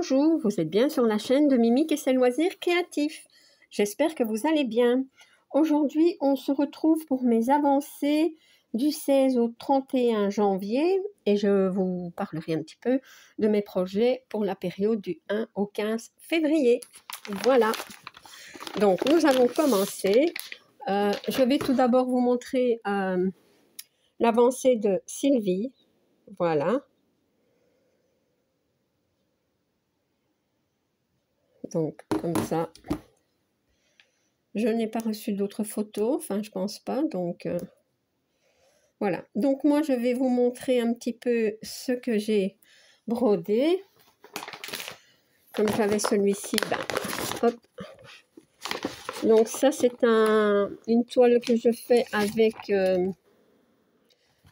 Bonjour, vous êtes bien sur la chaîne de Mimique et ses loisirs créatifs. J'espère que vous allez bien. Aujourd'hui, on se retrouve pour mes avancées du 16 au 31 janvier et je vous parlerai un petit peu de mes projets pour la période du 1 au 15 février. Voilà. Donc, nous allons commencer. Je vais tout d'abord vous montrer l'avancée de Sylvie. Voilà. Donc, comme ça. Je n'ai pas reçu d'autres photos, enfin, je pense pas, donc voilà. Donc, moi, je vais vous montrer un petit peu ce que j'ai brodé. Comme j'avais celui-ci, hop. Donc, ça, c'est une toile que je fais avec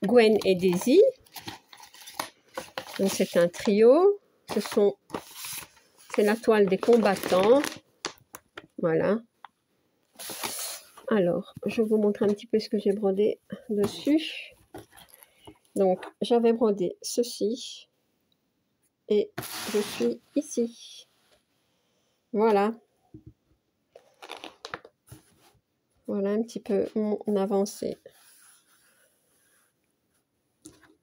Gwen et Daisy. Donc, c'est un trio. C'est la toile des combattants. Voilà. Alors, je vous montre un petit peu ce que j'ai brodé dessus. Donc, j'avais brodé ceci et je suis ici. Voilà. Voilà un petit peu mon avancée.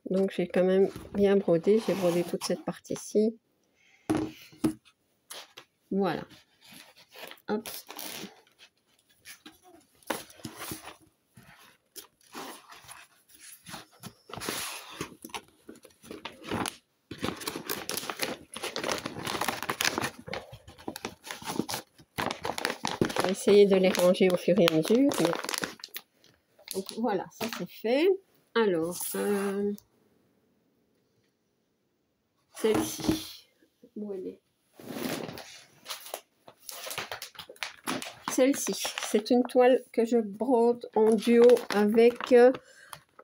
Donc, j'ai quand même bien brodé. J'ai brodé toute cette partie-ci. Voilà. Hop. Je vais essayer de les ranger au fur et à mesure. Mais... Donc, voilà, ça c'est fait. Alors, celle-ci, où elle est? Celle-ci, c'est une toile que je brode en duo avec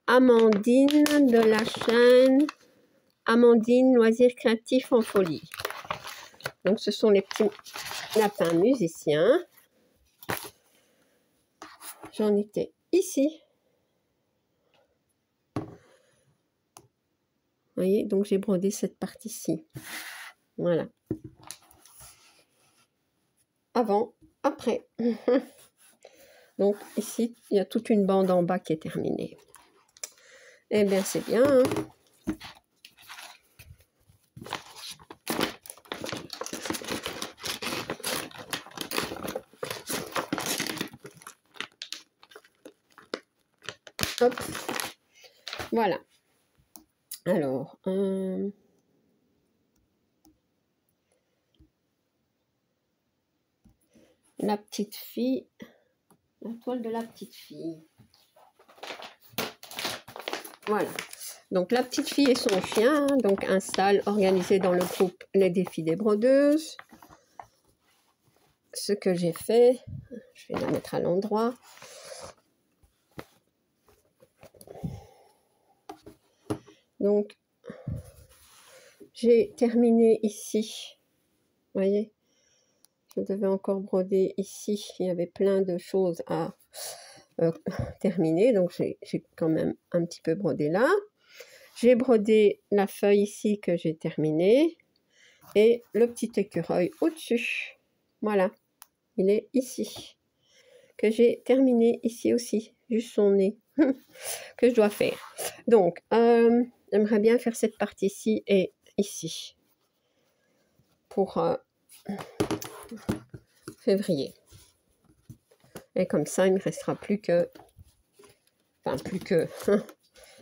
Amandine de la chaîne Amandine Loisirs Créatifs en Folie. Donc, ce sont les petits lapins musiciens. J'en étais ici. Vous voyez, donc j'ai brodé cette partie-ci. Voilà. Avant, après. Donc ici, il y a toute une bande en bas qui est terminée. Eh bien, c'est bien. Hein? Hop. Voilà. Alors, la petite fille, la toile de la petite fille. Voilà. Donc, la petite fille et son chien, donc un style organisé dans le groupe Les Défis des Brodeuses. Ce que j'ai fait, je vais la mettre à l'endroit. Donc, j'ai terminé ici. Vous voyez, je devais encore broder ici. Il y avait plein de choses à terminer. Donc, j'ai quand même un petit peu brodé là. J'ai brodé la feuille ici que j'ai terminée. Et le petit écureuil au-dessus. Voilà. Il est ici. Que j'ai terminé ici aussi. Juste son nez. Que je dois faire. Donc, j'aimerais bien faire cette partie-ci et ici. Pour février. Et comme ça, il ne me restera plus que... Enfin, plus que...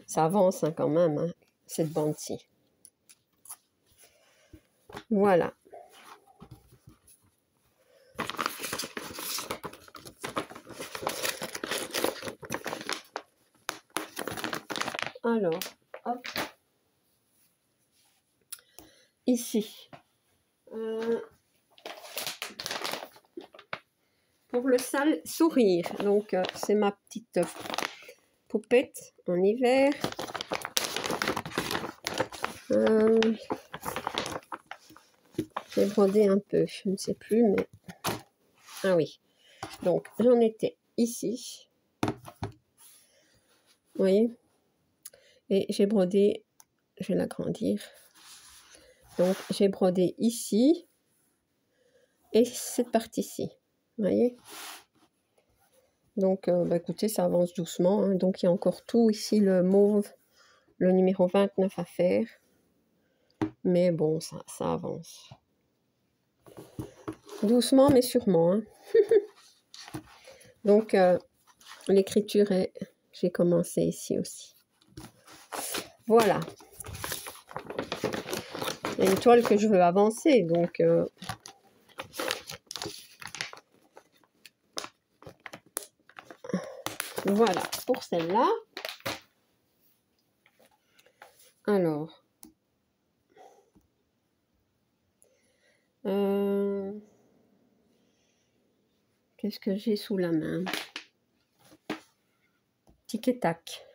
Ça avance hein, quand même, hein, cette bande-ci. Voilà. Alors, hop. Ici. Pour le sale sourire. Donc, c'est ma petite poupette en hiver. J'ai brodé un peu, je ne sais plus, mais... Ah oui. Donc, j'en étais ici. Vous voyez? Et j'ai brodé, je vais l'agrandir. Donc, j'ai brodé ici et cette partie-ci. Vous voyez? Donc, bah, écoutez, ça avance doucement. Hein. Donc, il y a encore tout ici, le mauve, le numéro 29 à faire. Mais bon, ça avance. Doucement, mais sûrement. Hein. Donc, l'écriture est... J'ai commencé ici aussi. Voilà. Il y a une toile que je veux avancer, donc... Voilà, pour celle-là. Alors... Qu'est-ce que j'ai sous la main? Tic et tac.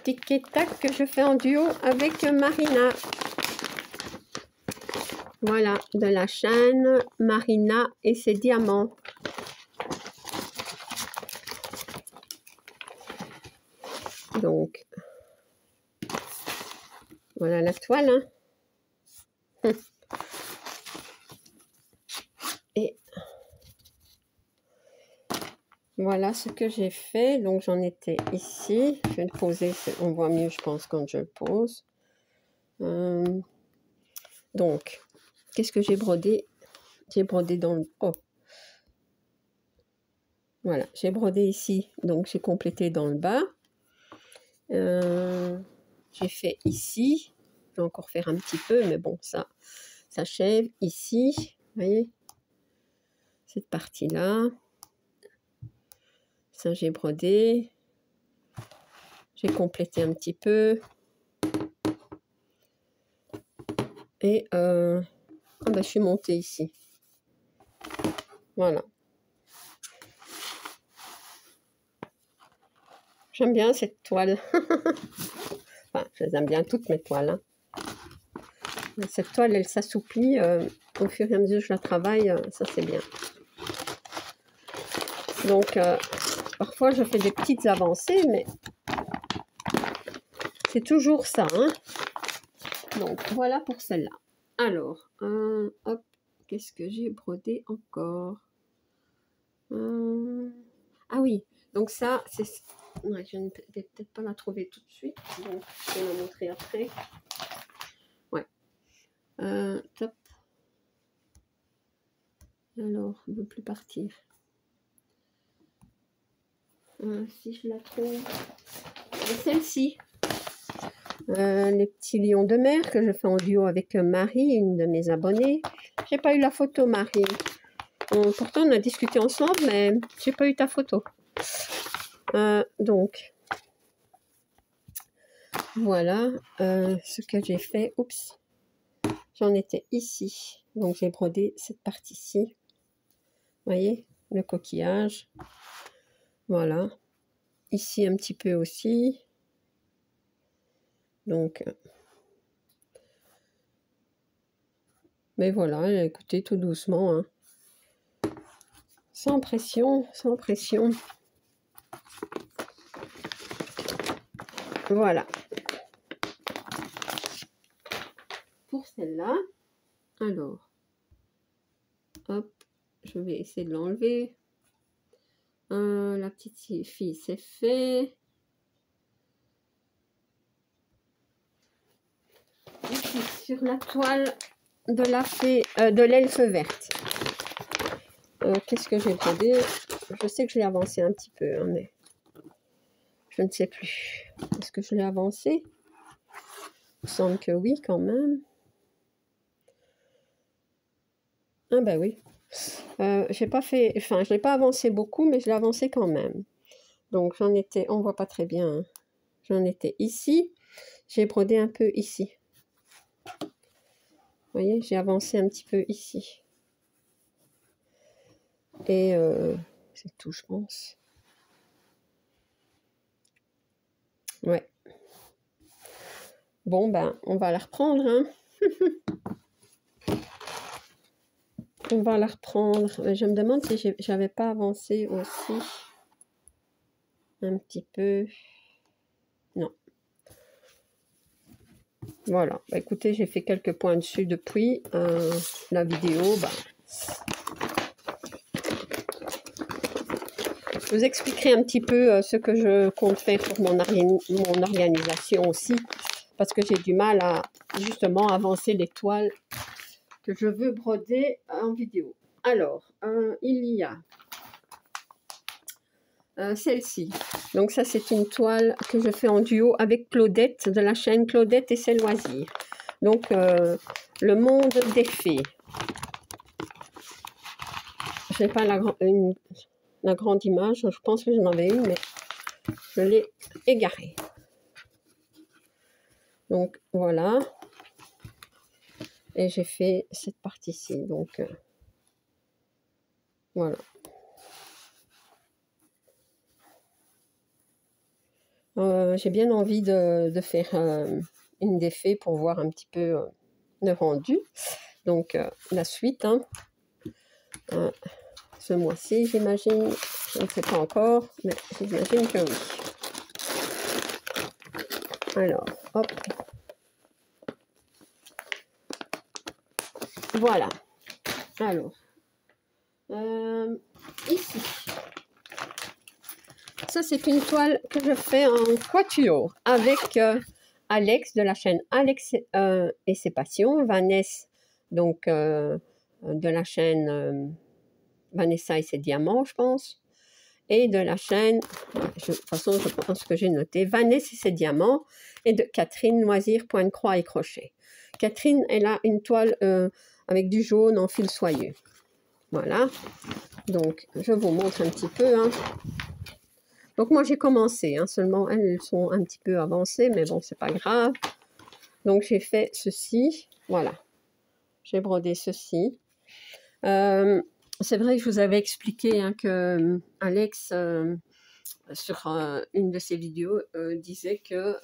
Tic et tac que je fais en duo avec Marina. Voilà, de la chaîne Marina et ses diamants. Donc, voilà la toile. Hein. Et voilà ce que j'ai fait. Donc, j'en étais ici. Je vais le poser. On voit mieux, je pense, quand je le pose. Donc, qu'est-ce que j'ai brodé? J'ai brodé dans le... Oh! Voilà, j'ai brodé ici. Donc, j'ai complété dans le bas. J'ai fait ici. Je vais encore faire un petit peu, mais bon, ça s'achève ici. Vous voyez? Cette partie-là. Ça, j'ai brodé. J'ai complété un petit peu. Et ah ben, je suis montée ici. Voilà. J'aime bien cette toile. Enfin, je les aime bien toutes mes toiles. Hein. Cette toile, elle s'assouplit au fur et à mesure que je la travaille. Ça, c'est bien. Donc, parfois, je fais des petites avancées, mais c'est toujours ça. Hein. Donc, voilà pour celle-là. Alors, hop, qu'est-ce que j'ai brodé encore? Ah oui, donc ça, c'est... Ouais, je ne vais peut-être pas la trouver tout de suite, donc je vais la montrer après. Ouais. Top. Alors, on ne veut plus partir. Si je la trouve... Celle-ci. Les petits lions de mer que je fais en duo avec Marie, une de mes abonnées. J'ai pas eu la photo, Marie. Pourtant, on a discuté ensemble, mais j'ai pas eu ta photo. Donc, voilà ce que j'ai fait. Oups, j'en étais ici. Donc, j'ai brodé cette partie-ci. Vous voyez, le coquillage. Voilà. Ici, un petit peu aussi. Donc, mais voilà, écoutez, tout doucement. Hein. Sans pression, sans pression. Voilà. Pour celle-là, alors, hop, je vais essayer de l'enlever. La petite fille, c'est fait. Ici, sur la toile de la fée, de l'elfe verte. Qu'est-ce que j'ai brodé? Je sais que je l'ai avancé un petit peu, hein, mais je ne sais plus. Est-ce que je l'ai avancé? Il me semble que oui, quand même. Ah ben oui. J'ai pas fait, enfin, je l'ai pas avancé beaucoup, mais je l'ai avancé quand même. Donc j'en étais, on voit pas très bien. Hein. J'en étais ici. J'ai brodé un peu ici. Vous voyez, j'ai avancé un petit peu ici. Et c'est tout, je pense. Ouais. Bon, ben, on va la reprendre. Hein. On va la reprendre. Je me demande si j'avais pas avancé aussi. Un petit peu. Non. Voilà, bah, écoutez, j'ai fait quelques points dessus depuis la vidéo. Bah, je vous expliquerai un petit peu ce que je compte faire pour mon organisation aussi, parce que j'ai du mal à justement avancer les toiles que je veux broder en vidéo. Alors, il y a celle-ci. Donc ça, c'est une toile que je fais en duo avec Claudette de la chaîne Claudette et ses loisirs. Donc, le monde des fées. Je n'ai pas la grande image. Je pense que j'en avais une, mais je l'ai égarée. Donc, voilà. Et j'ai fait cette partie-ci. Donc, voilà. J'ai bien envie de faire une des fées pour voir un petit peu le rendu. Donc, la suite, hein. Ce mois-ci, j'imagine. Je ne sais pas encore, mais j'imagine que oui. Alors, hop. Voilà. Alors, ici. Ça, c'est une toile que je fais en quatuor avec Alex de la chaîne Alex et ses passions, Vanessa, donc de la chaîne Vanessa et ses diamants, je pense, et de la chaîne, de toute façon, je pense que j'ai noté, Vanessa et ses diamants, et de Catherine Loisir, point de croix et crochet. Catherine, elle a une toile avec du jaune en fil soyeux. Voilà. Donc, je vous montre un petit peu. Hein. Donc, moi, j'ai commencé. Hein, seulement, elles sont un petit peu avancées, mais bon, c'est pas grave. Donc, j'ai fait ceci. Voilà. J'ai brodé ceci. C'est vrai que je vous avais expliqué hein, que Alex, sur une de ses vidéos, disait que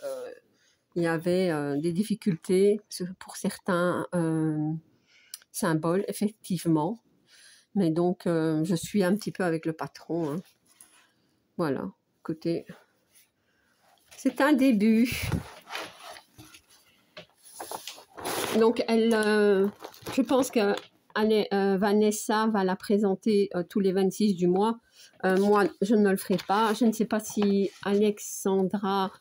il y avait des difficultés pour certains symboles, effectivement. Mais donc, je suis un petit peu avec le patron. Hein. Voilà, écoutez, c'est un début. Donc, je pense que Vanessa va la présenter tous les 26 du mois. Moi, je ne le ferai pas. Je ne sais pas si Alexandra,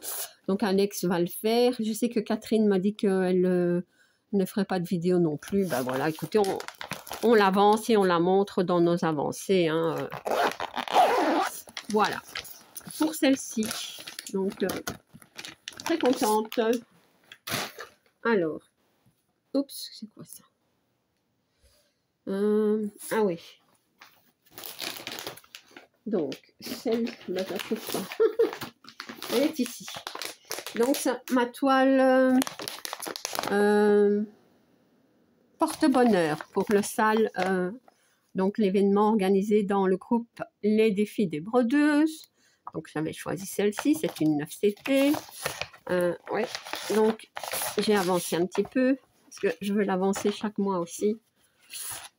donc Alex va le faire. Je sais que Catherine m'a dit qu'elle ne ferait pas de vidéo non plus. Ben voilà, écoutez, on l'avance et on la montre dans nos avancées. Hein. Voilà, pour celle-ci. Donc, très contente. Alors, oups, c'est quoi ça? Ah oui. Donc, celle-là, je ne trouve pas. Elle est ici. Donc, ça, ma toile porte-bonheur pour le salle, donc l'événement organisé dans le groupe Les Défis des Brodeuses. Donc, j'avais choisi celle-ci, c'est une 9CT. Ouais, donc j'ai avancé un petit peu parce que je veux l'avancer chaque mois aussi.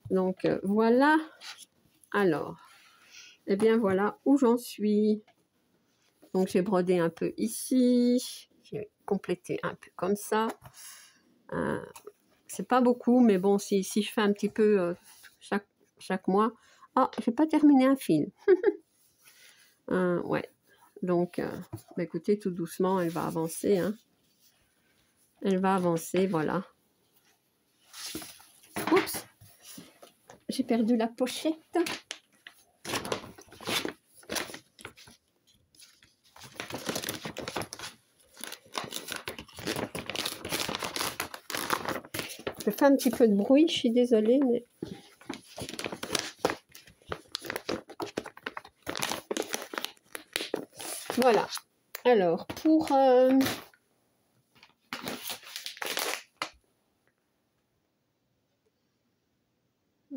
Donc, voilà. Alors, eh bien, voilà où j'en suis. Donc, j'ai brodé un peu ici. J'ai complété un peu comme ça. C'est pas beaucoup, mais bon, si je fais un petit peu chaque mois... Ah, j'ai pas terminé un fil. Ouais. Donc, bah, écoutez, tout doucement, elle va avancer. Hein. Elle va avancer, voilà. Oups! J'ai perdu la pochette. Je fais un petit peu de bruit, je suis désolée, mais... Voilà. Alors, pour...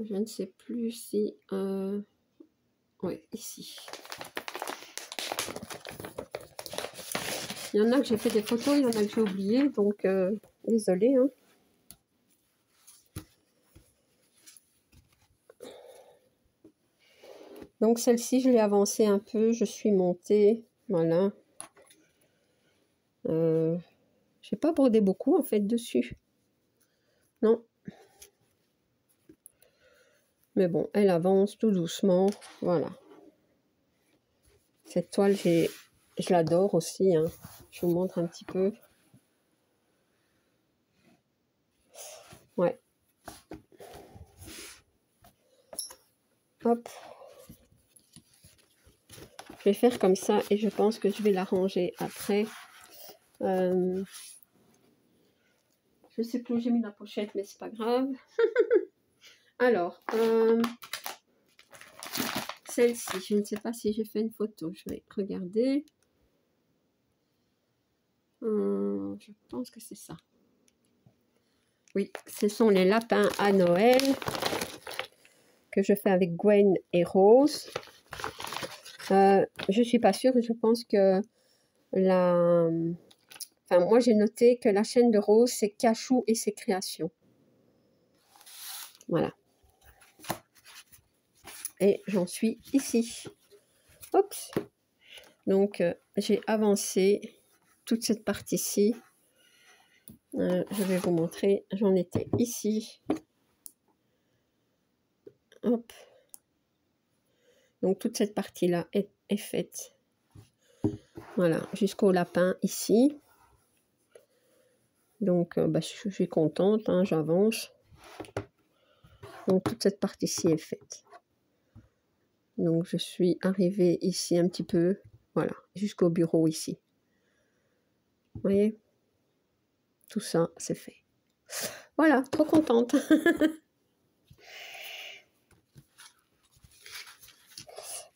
je ne sais plus si... oui, ici. Il y en a que j'ai fait des photos, il y en a que j'ai oublié, donc désolée. Hein. Donc celle-ci, je l'ai avancée un peu, je suis montée, voilà. J'ai J'ai pas brodé beaucoup en fait dessus. Non. Mais bon, elle avance tout doucement. Voilà. Cette toile, je l'adore aussi. Hein. Je vous montre un petit peu. Ouais. Hop. Je vais faire comme ça et je pense que je vais la ranger après. Je sais plus où j'ai mis la pochette, mais c'est pas grave. Alors, celle-ci, je ne sais pas si j'ai fait une photo. Je vais regarder. Je pense que c'est ça. Oui, ce sont les lapins à Noël que je fais avec Gwen et Rose. Je suis pas sûre, je pense que enfin, moi j'ai noté que la chaîne de Rose, c'est Cachou et ses créations. Voilà. Et j'en suis ici. Oups. Donc, j'ai avancé toute cette partie-ci. Je vais vous montrer. J'en étais ici. Hop. Donc, toute cette partie-là est faite. Voilà, jusqu'au lapin ici. Donc, je suis contente, hein, j'avance. Donc, toute cette partie-ci est faite. Donc, je suis arrivée ici un petit peu, voilà, jusqu'au bureau ici. Vous voyez? Tout ça, c'est fait. Voilà, trop contente.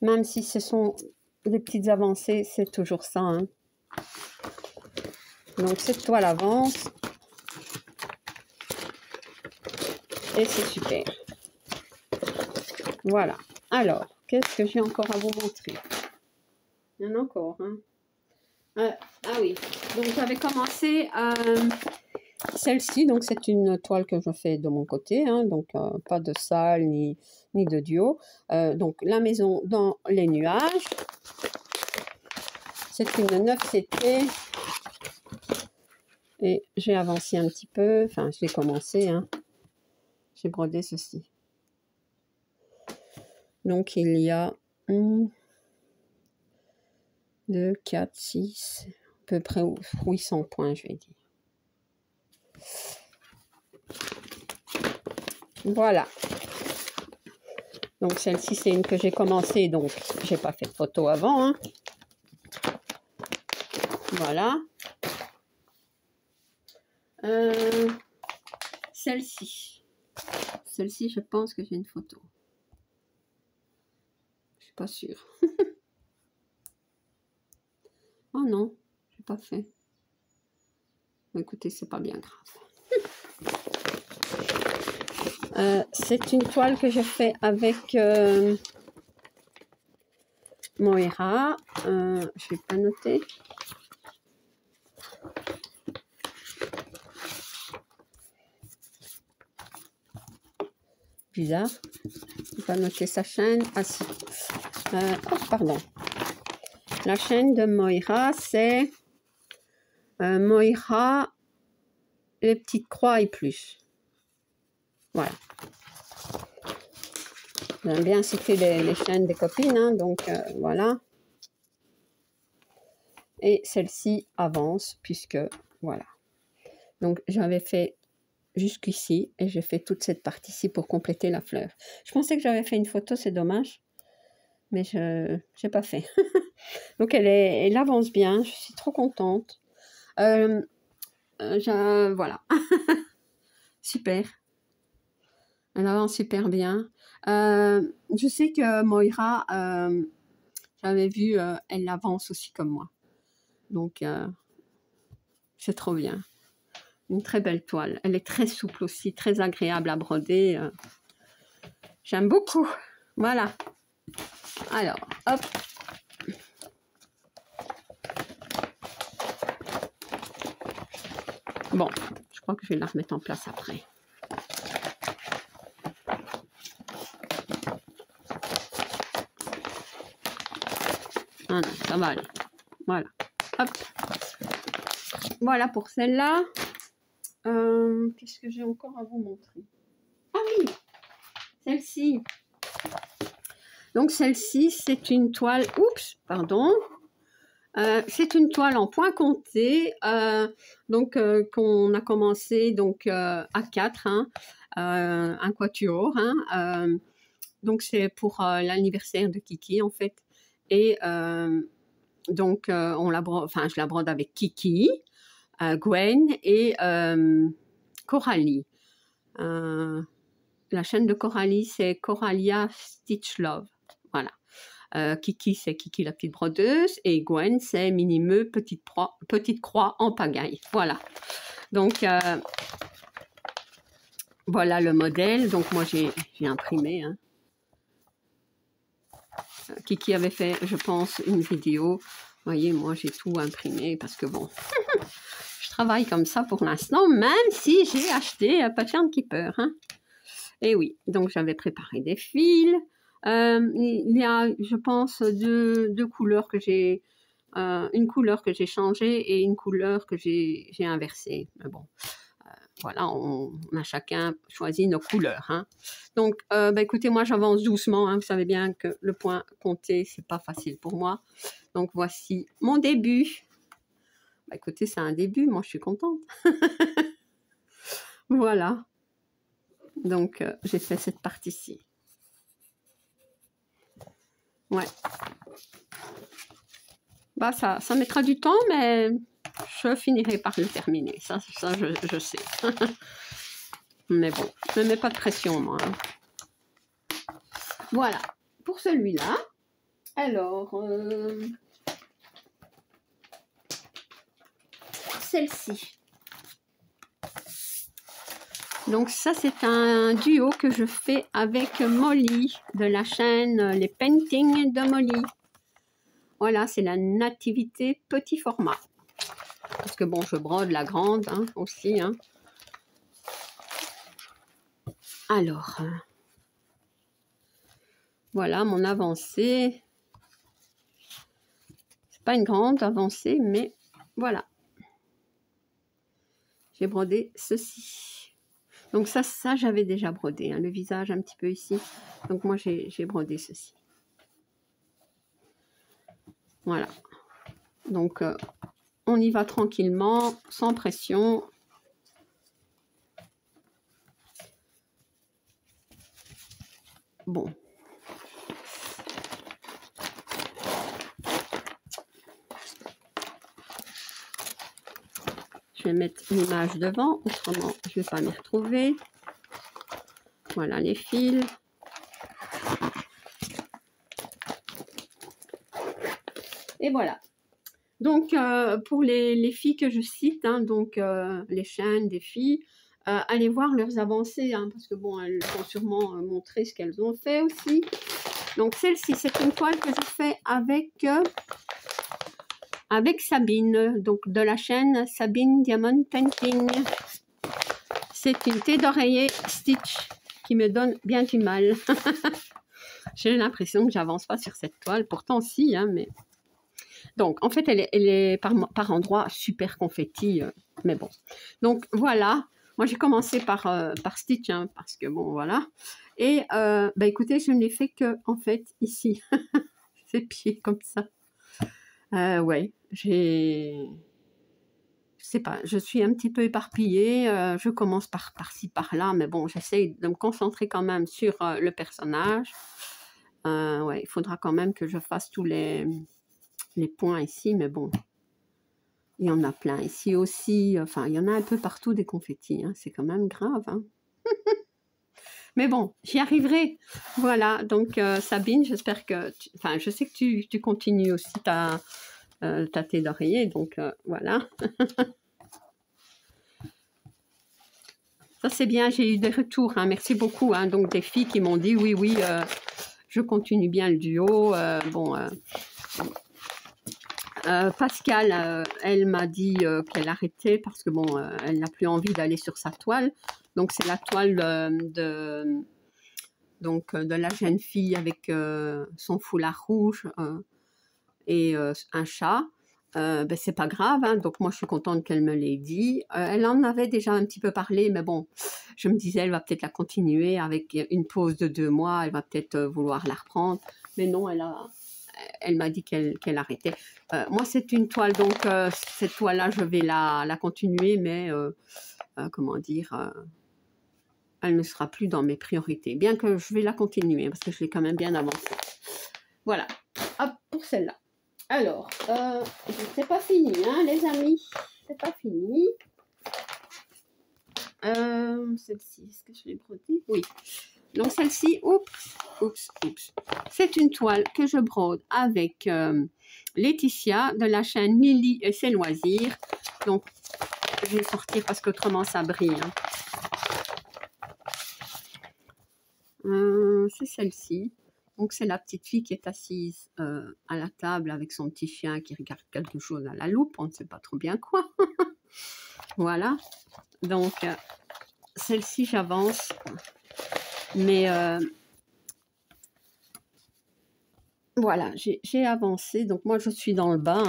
Même si ce sont des petites avancées, c'est toujours ça. Hein. Donc, cette toile avance. Et c'est super. Voilà. Alors, qu'est-ce que j'ai encore à vous montrer? Il y en a encore. Hein. Ah oui. Donc, j'avais commencé celle-ci. Donc, c'est une toile que je fais de mon côté. Hein, donc, pas de salle ni de duo. Donc, la maison dans les nuages. C'est une 9 CT. Et j'ai avancé un petit peu. Enfin, j'ai commencé. Hein. J'ai brodé ceci. Donc, il y a 1, 2, 4, 6, à peu près 800 points, je vais dire. Voilà. Donc, celle-ci, c'est une que j'ai commencée, donc j'ai pas fait de photo avant. Hein. Voilà. Celle-ci. Celle-ci, je pense que j'ai une photo. Je suis pas sûre. Oh non, j'ai pas fait. Écoutez, c'est pas bien grave. C'est une toile que je fais avec Moira. Je vais pas noter. Bizarre. Je vais pas noter sa chaîne. Ah si. Oh, pardon. La chaîne de Moira, c'est Moira, les petites croix et plus. Voilà. J'aime bien citer les chaînes des copines, hein, donc voilà. Et celle-ci avance, puisque voilà. Donc j'avais fait jusqu'ici et j'ai fait toute cette partie-ci pour compléter la fleur. Je pensais que j'avais fait une photo, c'est dommage. Mais je n'ai pas fait. Donc elle avance bien, je suis trop contente. Voilà. Super. Elle avance super bien. Je sais que Moira, j'avais vu, elle avance aussi comme moi. Donc, c'est trop bien. Une très belle toile. Elle est très souple aussi, très agréable à broder. J'aime beaucoup. Voilà. Alors, hop. Bon, je crois que je vais la remettre en place après. Ah non, ça va aller. Voilà. Hop. voilà pour celle-là. Qu'est-ce que j'ai encore à vous montrer? Ah oui, celle-ci. Donc celle-ci, c'est une toile, oups, pardon, c'est une toile en point compté, qu'on a commencé donc à 4, hein, un quatuor, hein, donc c'est pour l'anniversaire de Kiki en fait, et je la brode avec Kiki, Gwen et Coralie. La chaîne de Coralie, c'est Coralia Stitch Love. Voilà. Kiki, c'est Kiki la petite brodeuse. Et Gwen, c'est Minimeux petite croix en pagaille. Voilà. Donc, voilà le modèle. Donc, moi, j'ai imprimé. Hein. Kiki avait fait, je pense, une vidéo. Vous voyez, moi, j'ai tout imprimé parce que bon... Je travaille comme ça pour l'instant, même si j'ai acheté un Pattern Keeper. Hein. Et oui, donc j'avais préparé des fils. Il y a, je pense, deux couleurs que j'ai... une couleur que j'ai changée et une couleur que j'ai inversée. Mais bon, voilà, on a chacun choisi nos couleurs. Hein. Donc, écoutez, moi j'avance doucement. Hein. Vous savez bien que le point compté, c'est pas facile pour moi. Donc, voici mon début. Écoutez, c'est un début, moi je suis contente. Voilà. Donc, j'ai fait cette partie-ci. Ouais. Bah, ça mettra du temps, mais je finirai par le terminer. Ça je sais. Mais bon, je ne mets pas de pression, moi. Hein. Voilà. Pour celui-là. Alors, celle-ci. Donc ça, c'est un duo que je fais avec Molly de la chaîne Les Paintings de Molly. Voilà, c'est la nativité petit format. Parce que bon, je brode la grande hein, aussi. Hein. Alors, voilà mon avancée. C'est pas une grande avancée, mais voilà. J'ai brodé ceci. Donc ça j'avais déjà brodé, hein, le visage un petit peu ici. Donc moi, j'ai brodé ceci. Voilà. Donc, on y va tranquillement, sans pression. Bon. Je vais mettre l'image devant, autrement je ne vais pas m'y retrouver. Voilà les fils. Et voilà. Donc, pour les filles que je cite, hein, donc les chaînes des filles, allez voir leurs avancées, hein, parce que bon, elles vont sûrement montrer ce qu'elles ont fait aussi. Donc, celle-ci, c'est une toile que je fais avec Sabine, donc de la chaîne Sabine Diamond Painting. C'est une thé d'oreiller stitch qui me donne bien du mal. J'ai l'impression que j'avance pas sur cette toile, pourtant si, hein, mais... Donc, en fait, elle est par endroits super confetti, mais bon. Donc, voilà. Moi, j'ai commencé par stitch, hein, parce que bon, voilà. Et, écoutez, je n'ai fait que, en fait, ici. Ces pieds comme ça. Ouais, je sais pas, je suis un petit peu éparpillée, je commence par-ci, par-là, mais bon, j'essaye de me concentrer quand même sur le personnage. Ouais, il faudra quand même que je fasse tous les points ici, mais bon, il y en a plein ici aussi, enfin, il y en a un peu partout des confettis, hein, c'est quand même grave, hein. Mais bon, j'y arriverai. Voilà, donc Sabine, j'espère que... Enfin, je sais que tu continues aussi ta thé d'oreiller, donc voilà. Ça, c'est bien, j'ai eu des retours, hein, merci beaucoup. Hein, donc, des filles qui m'ont dit, oui, je continue bien le duo. Pascal, elle m'a dit qu'elle arrêtait parce que, bon, elle n'a plus envie d'aller sur sa toile. Donc, c'est la toile de la jeune fille avec son foulard rouge et un chat. ben, c'est pas grave, hein, donc moi je suis contente qu'elle me l'ait dit. Elle en avait déjà un petit peu parlé, mais bon, je me disais, elle va peut-être la continuer avec une pause de 2 mois, elle va peut-être vouloir la reprendre. Mais non, elle m'a dit qu'elle arrêtait. Moi, c'est une toile, donc cette toile-là, je vais la continuer, mais comment dire, elle ne sera plus dans mes priorités, bien que je vais la continuer, parce que je l'ai quand même bien avancée. Voilà, hop, pour celle-là. Alors, c'est pas fini, hein, les amis, c'est pas fini. Celle-ci, est-ce que je l'ai brodée? Oui. Donc celle-ci, oups. C'est une toile que je brode avec Laetitia de la chaîne Lily et ses loisirs. Donc, je vais sortir parce qu'autrement ça brille. Hein. C'est celle-ci. Donc, c'est la petite fille qui est assise à la table avec son petit chien qui regarde quelque chose à la loupe. On ne sait pas trop bien quoi. Voilà. Donc, celle-ci, j'avance. Mais voilà, j'ai avancé. Donc, moi, je suis dans le bas.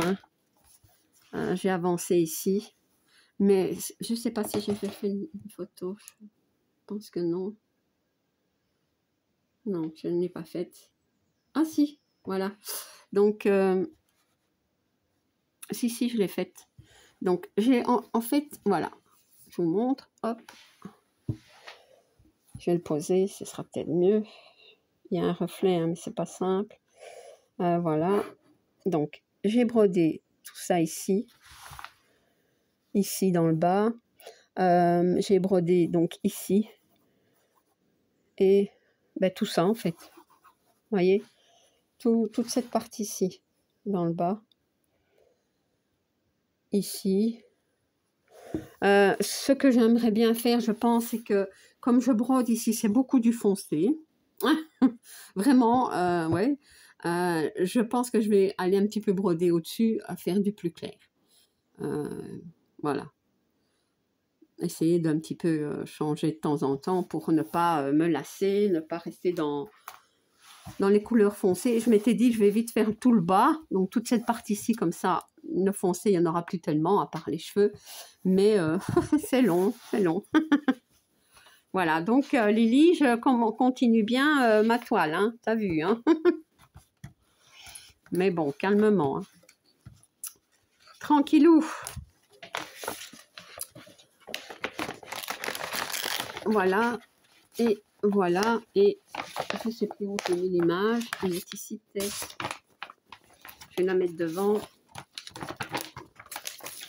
Hein. J'ai avancé ici. Mais je ne sais pas si j'ai fait une photo. Je pense que non. Non, je ne l'ai pas faite. Ah si, voilà. Donc, si, je l'ai faite. Donc, j'ai en fait, voilà. Je vous montre, hop. Je vais le poser, ce sera peut-être mieux. Il y a un reflet, hein, mais c'est pas simple. Voilà. Donc, j'ai brodé tout ça ici. Ici, dans le bas. J'ai brodé, donc, ici. Et ben, tout ça, en fait. Vous voyez, toute cette partie-ci, dans le bas. Ici. Ce que j'aimerais bien faire, je pense, c'est que comme je brode ici, c'est beaucoup du foncé. Vraiment, ouais. Je pense que je vais aller un petit peu broder au-dessus, à faire du plus clair. Voilà. Essayer d'un petit peu changer de temps en temps pour ne pas me lasser, ne pas rester dans les couleurs foncées. Je m'étais dit, je vais vite faire tout le bas, donc toute cette partie-ci, comme ça, le foncé, il n'y en aura plus tellement, à part les cheveux. Mais c'est long, c'est long. Voilà, donc Lily, je continue bien ma toile, hein, t'as vu, hein. Mais bon, calmement. Hein. Tranquillou. Voilà, et voilà, et je ne sais plus où j'ai mis l'image, elle est ici peut-être. Je vais la mettre devant.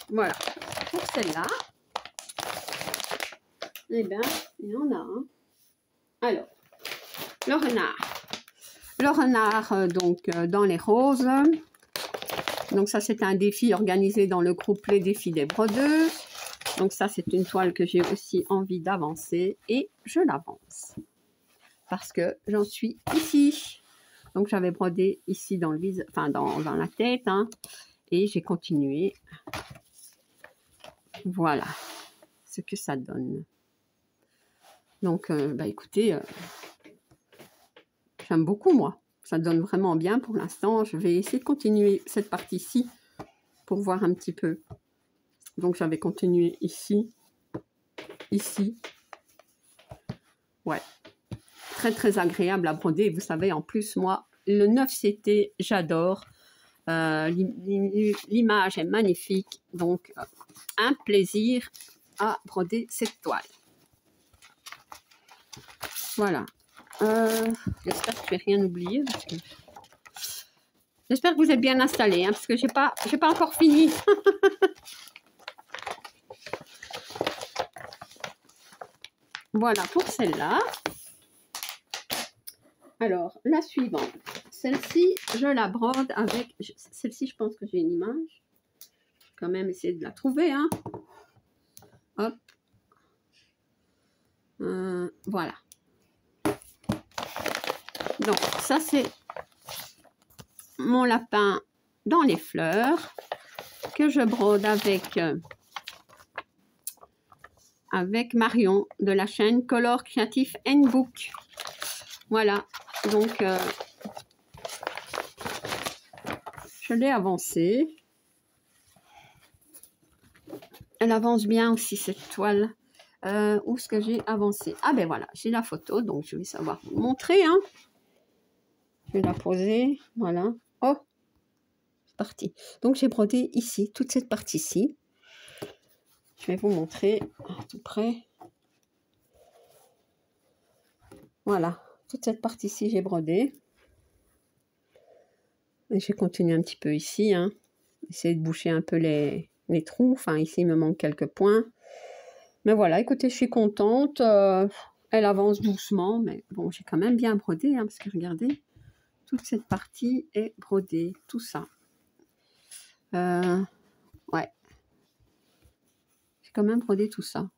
Voilà, pour celle-là, eh bien, il y en a un. Alors, le renard. Le renard, donc, dans les roses. Donc, ça, c'est un défi organisé dans le groupe Les Défis des Brodeuses. Donc, ça, c'est une toile que j'ai aussi envie d'avancer. Et je l'avance. Parce que j'en suis ici. Donc, j'avais brodé ici dans le visage, enfin, dans la tête. Hein, et j'ai continué. Voilà ce que ça donne. Donc, bah, écoutez, j'aime beaucoup, moi. Ça donne vraiment bien pour l'instant. Je vais essayer de continuer cette partie-ci pour voir un petit peu. Donc, j'avais continué ici, ici. Ouais. Très, très agréable à broder. Vous savez, en plus, moi, le 9CT, j'adore. L'image est magnifique. Donc, un plaisir à broder cette toile. Voilà. J'espère que je vais rien oublier. J'espère que vous êtes bien installés, hein, parce que j'ai pas encore fini. Voilà pour celle-là. Alors, la suivante. Celle-ci, je la brode avec... Celle-ci, je pense que j'ai une image. Je vais quand même essayer de la trouver. Hein. Hop. Voilà. Donc, ça, c'est mon lapin dans les fleurs que je brode avec Marion de la chaîne Color Creative and Book. Voilà. Donc, je l'ai avancé. Elle avance bien aussi, cette toile. Où est-ce que j'ai avancé? Ah ben voilà, j'ai la photo, donc je vais savoir vous montrer. Hein. Je vais la poser, voilà. Oh, c'est parti. Donc j'ai brodé ici, toute cette partie-ci. Je vais vous montrer à tout près. Voilà, toute cette partie-ci, j'ai brodé. Et je vais continuer un petit peu ici, hein. Essayer de boucher un peu les trous. Enfin, ici, il me manque quelques points. Mais voilà, écoutez, je suis contente. Elle avance doucement, mais bon, j'ai quand même bien brodé, hein, parce que regardez, toute cette partie est brodée, tout ça. Ouais. J'ai quand même brodé tout ça.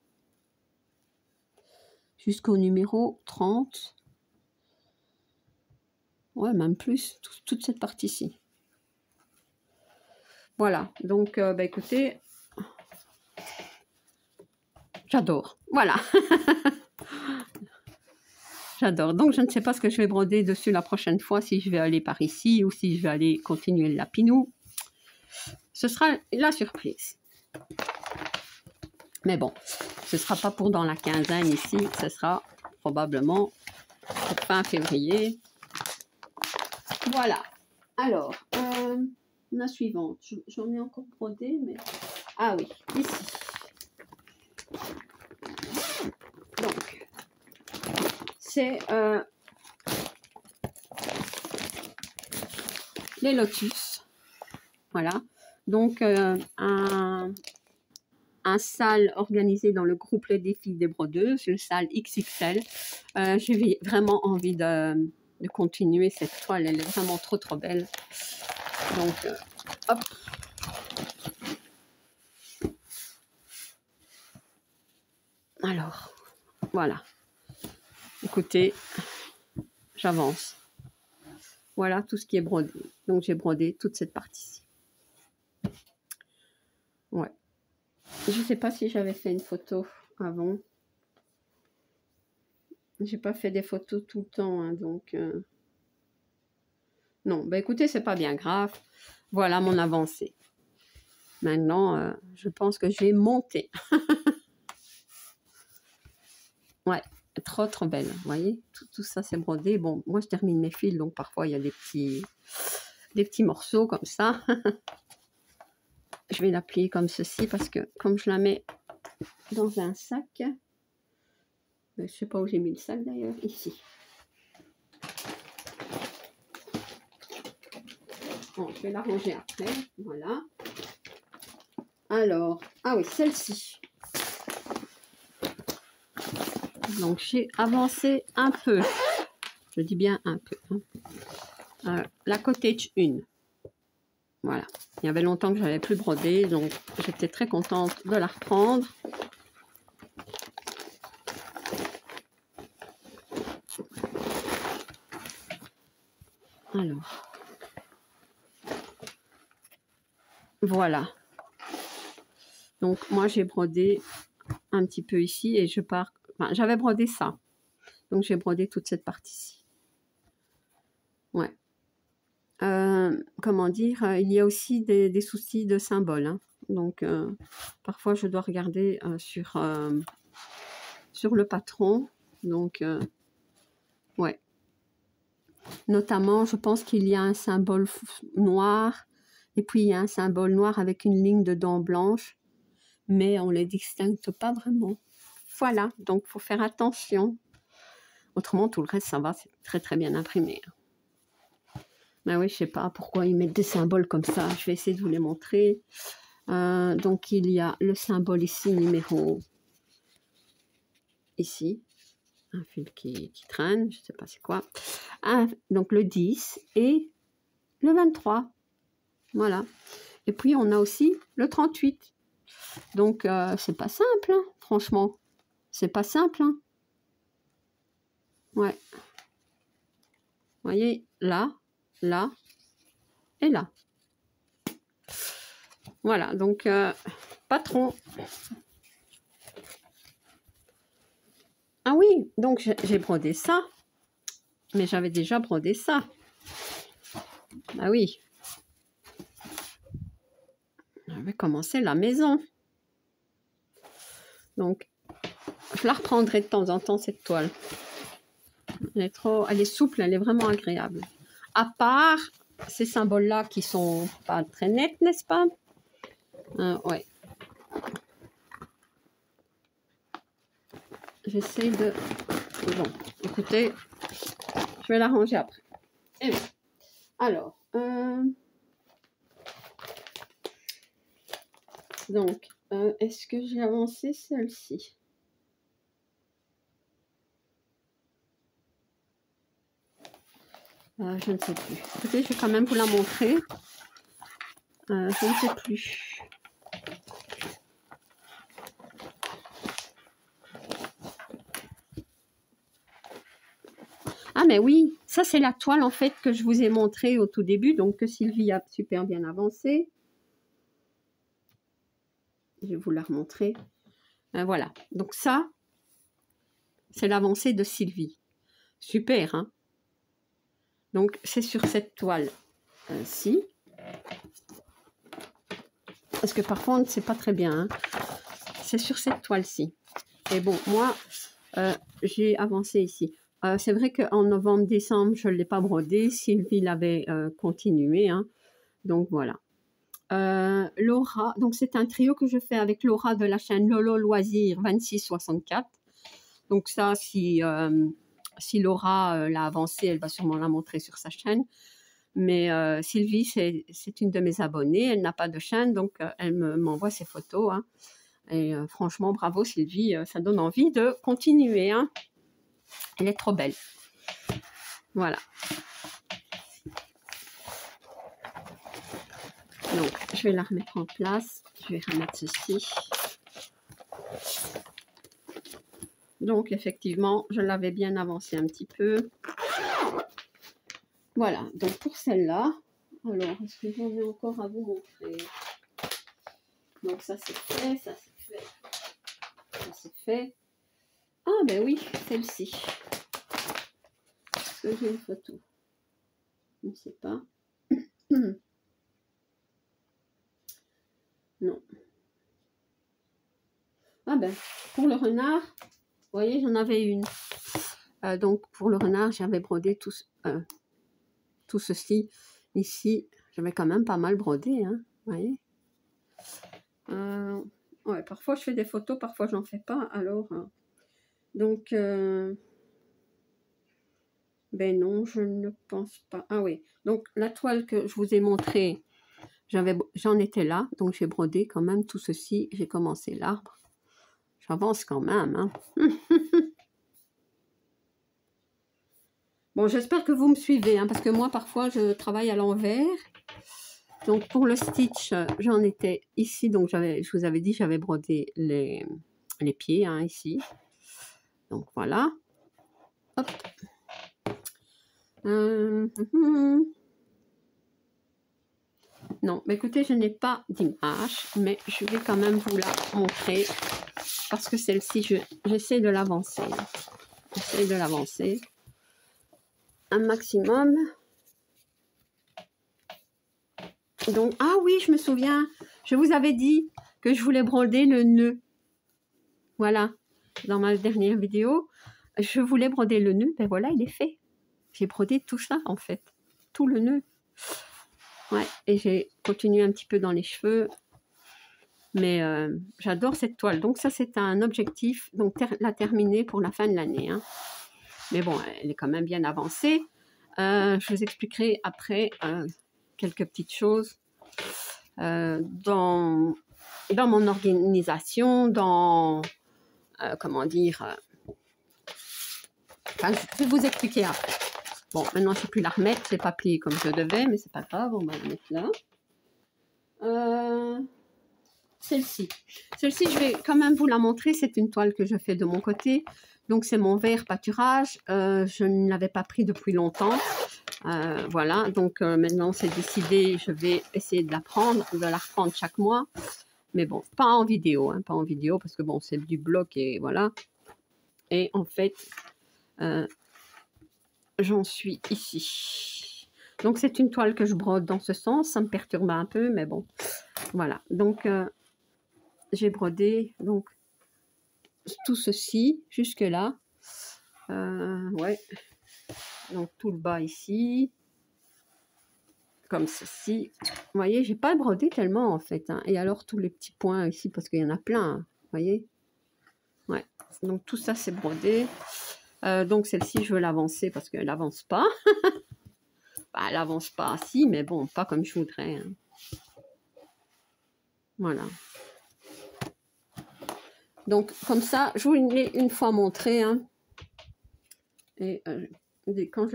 Jusqu'au numéro 30. Ouais, même plus, toute cette partie-ci. Voilà, donc, bah, écoutez, j'adore. Voilà. J'adore. Donc, je ne sais pas ce que je vais broder dessus la prochaine fois, si je vais aller par ici ou si je vais aller continuer le lapinou. Ce sera la surprise. Mais bon, ce ne sera pas pour dans la quinzaine ici, ce sera probablement pour fin février. Voilà. Alors, la suivante. J'en ai encore brodé, mais... Ah oui, ici. Donc, c'est les lotus. Voilà. Donc, un salle organisé dans le groupe Les Défis des Brodeuses, le salle XXL. J'ai vraiment envie de continuer cette toile, elle est vraiment trop belle. Donc, hop. Alors, voilà. Écoutez, j'avance. Voilà tout ce qui est brodé. Donc, j'ai brodé toute cette partie-ci. Ouais. Je ne sais pas si j'avais fait une photo avant. J'ai pas fait des photos tout le temps, hein, donc... Non, bah écoutez, c'est pas bien grave. Voilà mon avancée. Maintenant, je pense que je vais monter. Ouais, trop belle. Vous voyez, tout ça, c'est brodé. Bon, moi, je termine mes fils, donc parfois, il y a des petits morceaux comme ça. Je vais la plier comme ceci, parce que comme je la mets dans un sac... Je sais pas où j'ai mis le sac, d'ailleurs. Ici. Bon, je vais la ranger après. Voilà. Alors, ah oui, celle-ci. Donc, j'ai avancé un peu. Je dis bien un peu. Hein. La cottage 1. Voilà. Il y avait longtemps que je n'avais plus brodé, donc j'étais très contente de la reprendre. Alors. Voilà. Donc, moi, j'ai brodé un petit peu ici et je pars... Enfin, j'avais brodé ça. Donc, j'ai brodé toute cette partie-ci. Ouais. Comment dire, il y a aussi des soucis de symboles. Hein. Donc, parfois, je dois regarder sur le patron. Donc, ouais. Notamment, je pense qu'il y a un symbole noir. Et puis, il y a un symbole noir avec une ligne de dents blanches. Mais on ne les distingue pas vraiment. Voilà, donc il faut faire attention. Autrement, tout le reste, ça va, c'est très bien imprimé. Mais oui, je ne sais pas pourquoi ils mettent des symboles comme ça. Je vais essayer de vous les montrer. Donc, il y a le symbole ici, numéro... Ici. Un fil qui traîne, je ne sais pas c'est quoi. Donc, le 10 et le 23. Voilà. Et puis, on a aussi le 38. Donc, c'est pas simple, hein, franchement. C'est pas simple, hein. Ouais. Vous voyez, là, là et là. Voilà, donc, patron. Ah oui, donc j'ai brodé ça. Mais j'avais déjà brodé ça. Ah oui. J'avais commencé la maison. Donc, je la reprendrai de temps en temps, cette toile. Elle est souple, elle est vraiment agréable. À part ces symboles-là qui sont pas très nets, n'est-ce pas? Ouais. J'essaie de... Bon, écoutez, je vais la ranger après. Et bien. Alors, donc, est-ce que j'ai avancé celle-ci? Je ne sais plus. Écoutez, je vais quand même vous la montrer. Je ne sais plus. Ah mais oui, ça c'est la toile en fait que je vous ai montrée au tout début, donc que Sylvie a super bien avancé. Je vais vous la remontrer. Voilà, donc ça, c'est l'avancée de Sylvie. Super, hein? Donc c'est sur cette toile-ci. Parce que parfois on ne sait pas très bien, hein? C'est sur cette toile-ci. Et bon, moi, j'ai avancé ici. C'est vrai qu'en novembre-décembre, je ne l'ai pas brodé. Sylvie l'avait continué. Hein. Donc, voilà. Laura, donc c'est un trio que je fais avec Laura de la chaîne Lolo Loisir 2664. Donc ça, si Laura l'a avancé, elle va sûrement la montrer sur sa chaîne. Mais Sylvie, c'est une de mes abonnées. Elle n'a pas de chaîne, donc elle m'envoie ses photos. Hein. Et franchement, bravo Sylvie, ça donne envie de continuer. Hein. Elle est trop belle. Voilà. Donc, je vais la remettre en place. Je vais remettre ceci. Donc, effectivement, je l'avais bien avancé un petit peu. Voilà. Donc, pour celle-là, alors, est-ce que j'en ai encore à vous montrer? Donc, ça, c'est fait. Ça, c'est fait. Ça, c'est fait. Ah, ben oui, celle-ci. Est-ce que j'ai une photo? Je ne sais pas. Non. Ah ben, pour le renard, vous voyez, j'en avais une. Donc, pour le renard, j'avais brodé tout ceci. Ici, j'avais quand même pas mal brodé, hein, vous voyez. Ouais, parfois, je fais des photos, parfois, j'en fais pas. Alors, donc, ben non, je ne pense pas. Ah oui, donc, la toile que je vous ai montrée, j'en étais là. Donc, j'ai brodé quand même tout ceci. J'ai commencé l'arbre. J'avance quand même, hein. Bon, j'espère que vous me suivez, hein, parce que moi, parfois, je travaille à l'envers. Donc, pour le stitch, j'en étais ici. Donc, je vous avais dit, j'avais brodé les pieds, hein, ici. Donc, voilà. Hop. Non, mais écoutez, je n'ai pas d'image, mais je vais quand même vous la montrer. Parce que celle-ci, j'essaie de l'avancer. J'essaie de l'avancer un maximum. Donc, ah oui, je me souviens, je vous avais dit que je voulais broder le nœud. Voilà, dans ma dernière vidéo, je voulais broder le nœud, ben voilà, il est fait. J'ai brodé tout ça, en fait, tout le nœud. Ouais, et j'ai continué un petit peu dans les cheveux, mais j'adore cette toile. Donc ça, c'est un objectif, donc la terminer pour la fin de l'année. Hein. Mais bon, elle est quand même bien avancée. Je vous expliquerai après quelques petites choses dans mon organisation, dans, comment dire, enfin, je vais vous expliquer après. Bon, maintenant, je ne sais plus la remettre, je n'ai pas plié comme je devais, mais c'est pas grave, on va la mettre là. Celle-ci. Celle-ci, je vais quand même vous la montrer, c'est une toile que je fais de mon côté. Donc, c'est mon vert pâturage. Je ne l'avais pas pris depuis longtemps. Voilà, donc maintenant c'est décidé, je vais essayer de la reprendre chaque mois, mais bon, pas en vidéo, hein, pas en vidéo, parce que bon, c'est du bloc et voilà. Et en fait, j'en suis ici. Donc c'est une toile que je brode dans ce sens, ça me perturbe un peu, mais bon, voilà. Donc j'ai brodé, donc tout ceci jusque là. Ouais, donc tout le bas ici, comme ceci. Vous voyez, j'ai pas brodé tellement en fait, hein. Et alors tous les petits points ici, parce qu'il y en a plein, hein. Vous voyez. Ouais, donc tout ça c'est brodé. Donc celle-ci je veux l'avancer parce qu'elle avance pas. Bah, elle avance pas, si, mais bon, pas comme je voudrais, hein. Voilà. Donc comme ça, je vous l'ai une fois montré, hein. Et quand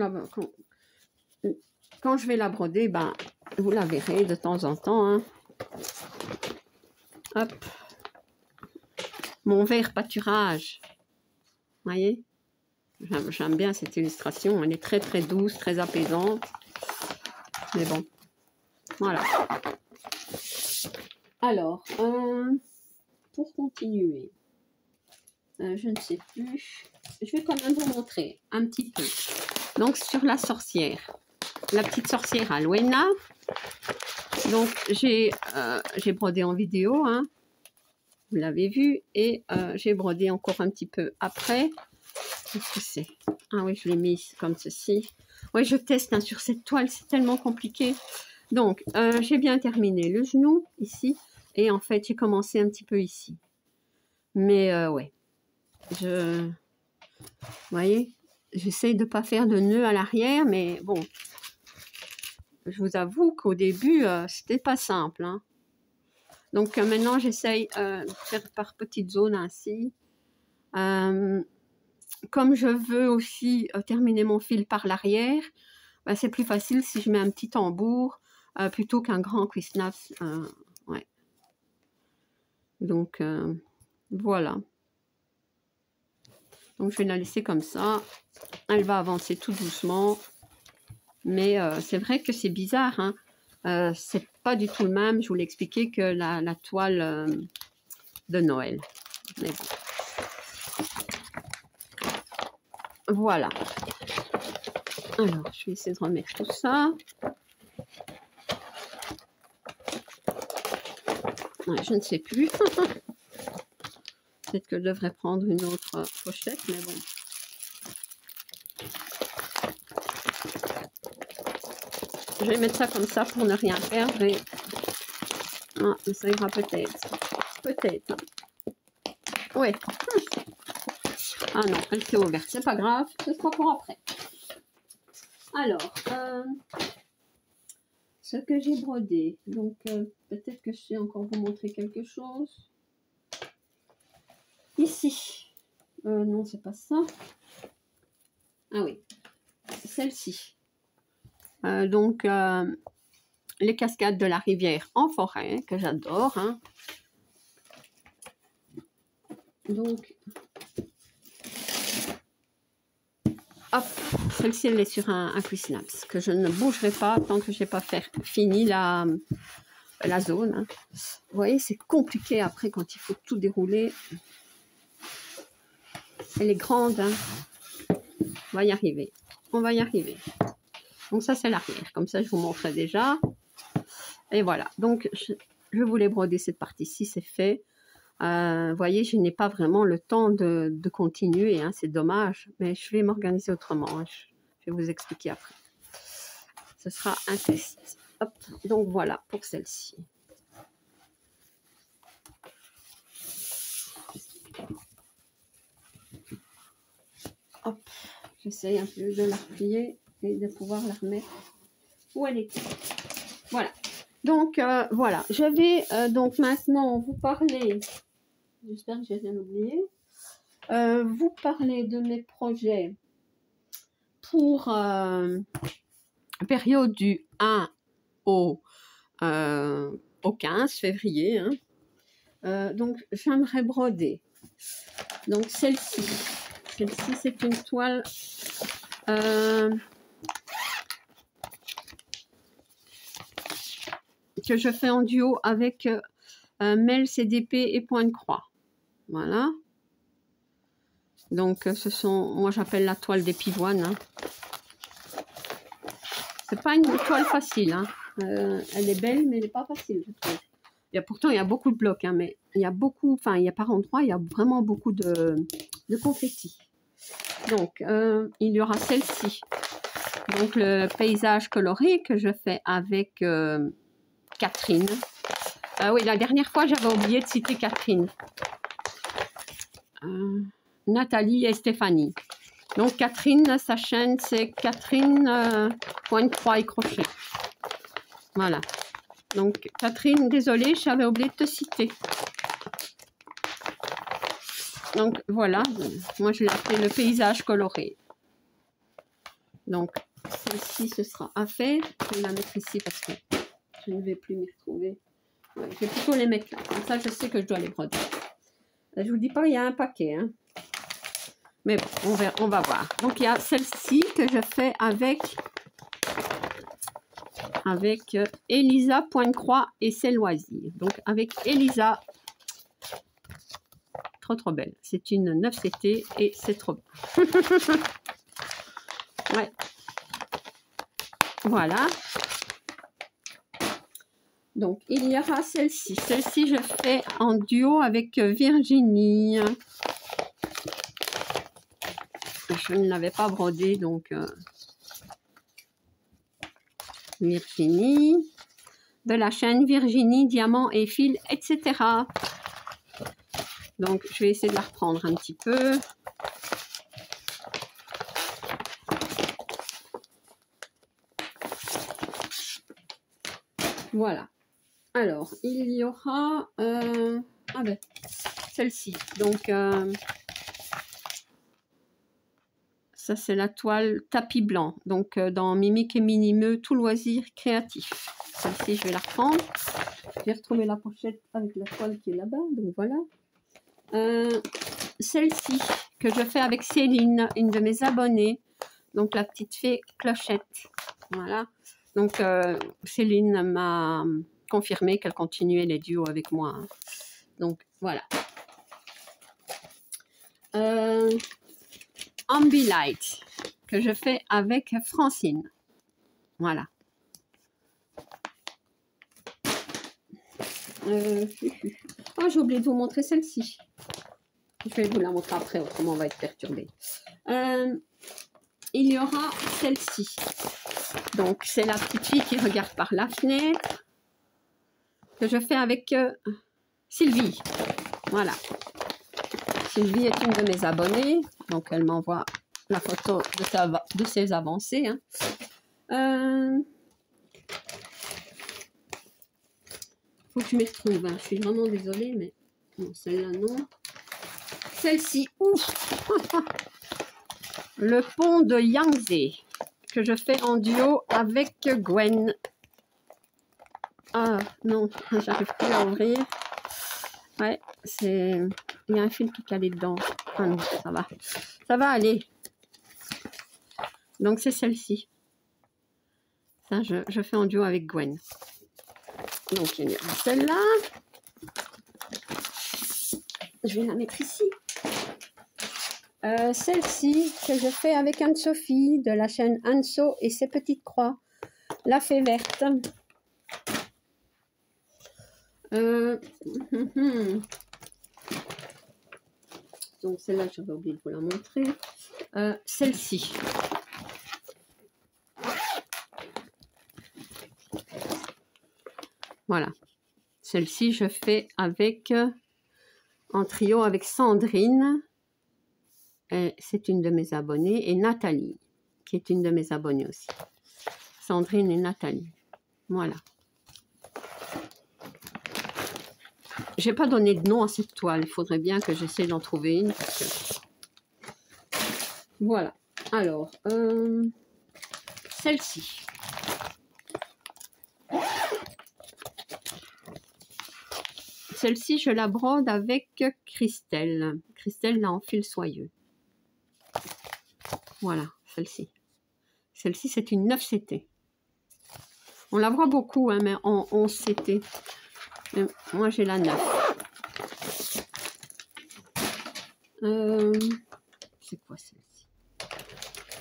je vais la broder, ben, vous la verrez de temps en temps, hein. Hop. Mon vert pâturage. Vous voyez? J'aime bien cette illustration. Elle est très très douce, très apaisante. Mais bon. Voilà. Alors, pour continuer, je ne sais plus. Je vais quand même vous montrer un petit peu. Donc, sur la sorcière. La petite sorcière Alwena. Donc, j'ai brodé en vidéo, hein. Vous l'avez vu. Et j'ai brodé encore un petit peu après. Qu'est-ce que c'est? Ah oui, je l'ai mis comme ceci. Oui, je teste, hein, sur cette toile. C'est tellement compliqué. Donc, j'ai bien terminé le genou, ici. Et en fait, j'ai commencé un petit peu ici. Mais, ouais. Vous voyez, j'essaye de ne pas faire de nœud à l'arrière, mais bon. Je vous avoue qu'au début, c'était pas simple, hein. Donc, maintenant, j'essaye de faire par petites zones ainsi. Comme je veux aussi terminer mon fil par l'arrière, bah, c'est plus facile si je mets un petit tambour plutôt qu'un grand cuissnaps. Ouais. Donc, voilà. Donc, je vais la laisser comme ça. Elle va avancer tout doucement. Mais c'est vrai que c'est bizarre, hein. C'est pas du tout le même, je vous l'ai expliqué, que la toile de Noël. Mais bon. Voilà. Alors, je vais essayer de remettre tout ça. Ouais, je ne sais plus. Peut-être que je devrais prendre une autre pochette, mais bon. Je vais mettre ça comme ça pour ne rien perdre. Et... ah, mais ça ira peut-être. Peut-être. Ouais. Ah non, elle s'est ouverte. C'est pas grave, ce sera pour après. Alors, ce que j'ai brodé. Donc, peut-être que je sais encore vous montrer quelque chose. Ici. Non, c'est pas ça. Ah oui. Celle-ci. Donc, les cascades de la rivière en forêt, que j'adore, hein. Donc, hop, celle-ci, elle est sur un cuissnaps, que je ne bougerai pas tant que je n'ai pas fini la zone, hein. Vous voyez, c'est compliqué après quand il faut tout dérouler. Elle est grande, hein. On va y arriver. On va y arriver. Donc ça, c'est l'arrière. Comme ça, je vous montrerai déjà. Et voilà. Donc, je voulais broder cette partie-ci, c'est fait. Vous voyez, je n'ai pas vraiment le temps de continuer, hein, c'est dommage, mais je vais m'organiser autrement, hein. Je vais vous expliquer après. Ce sera un test. Hop, donc voilà pour celle-ci. Hop, j'essaye un peu de la replier et de pouvoir la remettre où elle était. Voilà. Donc voilà, je vais donc maintenant vous parler. J'espère que j'ai rien oublié. Vous parler de mes projets pour période du 1 au 15 février. Hein. Donc, j'aimerais broder. Donc, celle-ci. Celle-ci, c'est une toile que je fais en duo avec Mel CDP et Point de Croix. Voilà. Donc, ce sont, moi j'appelle la toile des pivoines. Hein. C'est pas une toile facile. Hein. Elle est belle, mais elle n'est pas facile, je trouve. Pourtant, il y a beaucoup de blocs, hein, mais il y a beaucoup, enfin, il y a par endroits, il y a vraiment beaucoup de confettis. Donc, il y aura celle-ci. Donc, le paysage coloré que je fais avec Catherine. Oui, la dernière fois, j'avais oublié de citer Catherine. Nathalie et Stéphanie. Donc, Catherine, sa chaîne, c'est Catherine Pointe Croix et Crochet. Voilà. Donc, Catherine, désolée, j'avais oublié de te citer. Donc, voilà. Moi, je l'ai appelé le paysage coloré. Donc, celle-ci, ce sera à faire. Je vais la mettre ici parce que je ne vais plus m'y retrouver. Ouais, je vais plutôt les mettre là. Comme ça, je sais que je dois les broder. Je vous dis pas, il y a un paquet. Hein. Mais bon, on va voir. Donc, il y a celle-ci que je fais avec Elisa Pointe-Croix et ses loisirs. Donc, avec Elisa, trop belle. C'est une 9CT et c'est trop bien. Ouais. Voilà. Donc, il y aura celle-ci. Celle-ci, je fais en duo avec Virginie. Je ne l'avais pas brodée, donc... Virginie, de la chaîne Virginie, Diamant et Fil, etc. Donc, je vais essayer de la reprendre un petit peu. Voilà. Alors, il y aura... ah ben, celle-ci. Donc, ça, c'est la toile tapis blanc. Donc, dans Mimique et Minimeux, tout loisir créatif. Celle-ci, je vais la reprendre. J'ai retrouvé la pochette avec la toile qui est là-bas. Donc, voilà. Celle-ci, que je fais avec Céline, une de mes abonnées. Donc, la petite fée clochette. Voilà. Donc, Céline m'a confirmé qu'elle continuait les duos avec moi. Donc, voilà. Ambilight, que je fais avec Francine. Voilà. Oh, j'ai oublié de vous montrer celle-ci. Je vais vous la montrer après, autrement on va être perturbé. Il y aura celle-ci. Donc, c'est la petite fille qui regarde par la fenêtre. Que je fais avec Sylvie. Voilà. Sylvie est une de mes abonnées. Donc, elle m'envoie la photo de ses avancées. Hein. Faut que je m'y retrouve. Hein. Je suis vraiment désolée, mais non, celle-là, non. Celle-ci, ouf. Le pont de Yangtze, que je fais en duo avec Gwen. Ah, non, j'arrive plus à ouvrir. Ouais, c'est... Il y a un fil qui est calé dedans. Ah non, ça va. Ça va aller. Donc, c'est celle-ci. Ça, je fais en duo avec Gwen. Donc, il y a celle-là. Je vais la mettre ici. Celle-ci, que je fais avec Anne-Sophie, de la chaîne Anso et ses petites croix. La fée verte. Donc, celle-là, j'avais oublié de vous la montrer. Celle-ci. Voilà. Celle-ci, je fais avec... en trio avec Sandrine. C'est une de mes abonnées. Et Nathalie, qui est une de mes abonnées aussi. Sandrine et Nathalie. Voilà. J'ai pas donné de nom à cette toile. Il faudrait bien que j'essaie d'en trouver une. Voilà. Alors, celle-ci. Celle-ci, je la brode avec Christelle. Christelle l'a en fil soyeux. Voilà, celle-ci. Celle-ci, c'est une 9CT. On la voit beaucoup, hein, mais en 11CT. Moi, j'ai la 9. C'est quoi celle-ci?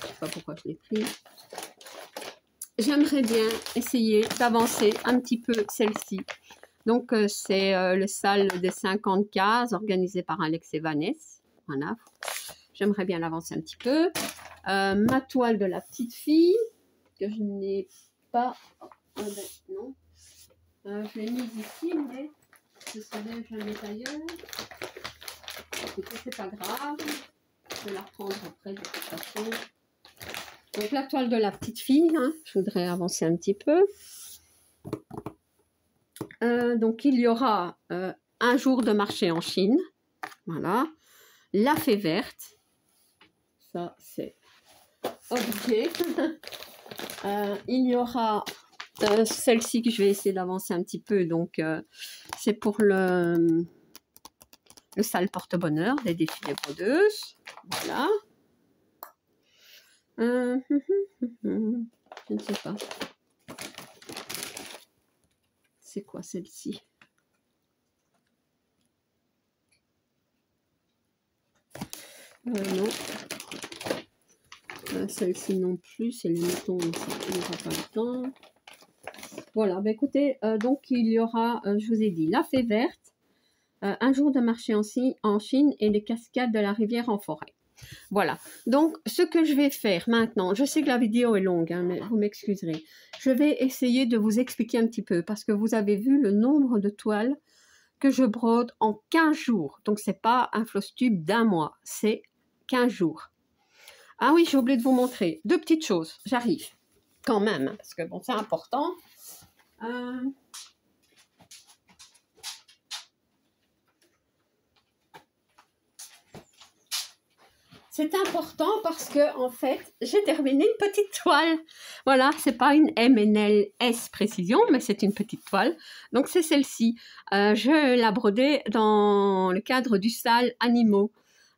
Je sais pas pourquoi je l'ai pris. J'aimerais bien essayer d'avancer un petit peu celle-ci. Donc, c'est le salle des 50 cases organisé par Alex et Vanessa. Voilà. J'aimerais bien l'avancer un petit peu. Ma toile de la petite fille, que je n'ai pas... non. Je l'ai mise ici, mais je savais que je la mets ailleurs. Écoutez, c'est pas grave. Je vais la reprendre après, de toute façon. Donc, la toile de la petite fille, hein, je voudrais avancer un petit peu. Donc, il y aura un jour de marché en Chine. Voilà. La fée verte. Ça, c'est objet. Il y aura celle-ci que je vais essayer d'avancer un petit peu. Donc, c'est pour le sale porte-bonheur des défis des brodeuses. Voilà. Je ne sais pas. C'est quoi celle-ci? Non. Celle-ci non plus, c'est les moutons, ça n'aura pas le temps. Voilà, bah écoutez, donc il y aura, je vous ai dit, la fée verte, un jour de marché en Chine et les cascades de la rivière en forêt. Voilà, donc ce que je vais faire maintenant, je sais que la vidéo est longue, hein, mais vous m'excuserez. Je vais essayer de vous expliquer un petit peu, parce que vous avez vu le nombre de toiles que je brode en 15 jours. Donc, ce n'est pas un floss-tube d'un mois, c'est 15 jours. Ah oui, j'ai oublié de vous montrer deux petites choses. J'arrive quand même, parce que bon, c'est important. C'est important parce que en fait, j'ai terminé une petite toile. Voilà, c'est pas une MNLS précision, mais c'est une petite toile. Donc c'est celle-ci. Je la brodais dans le cadre du salle animaux.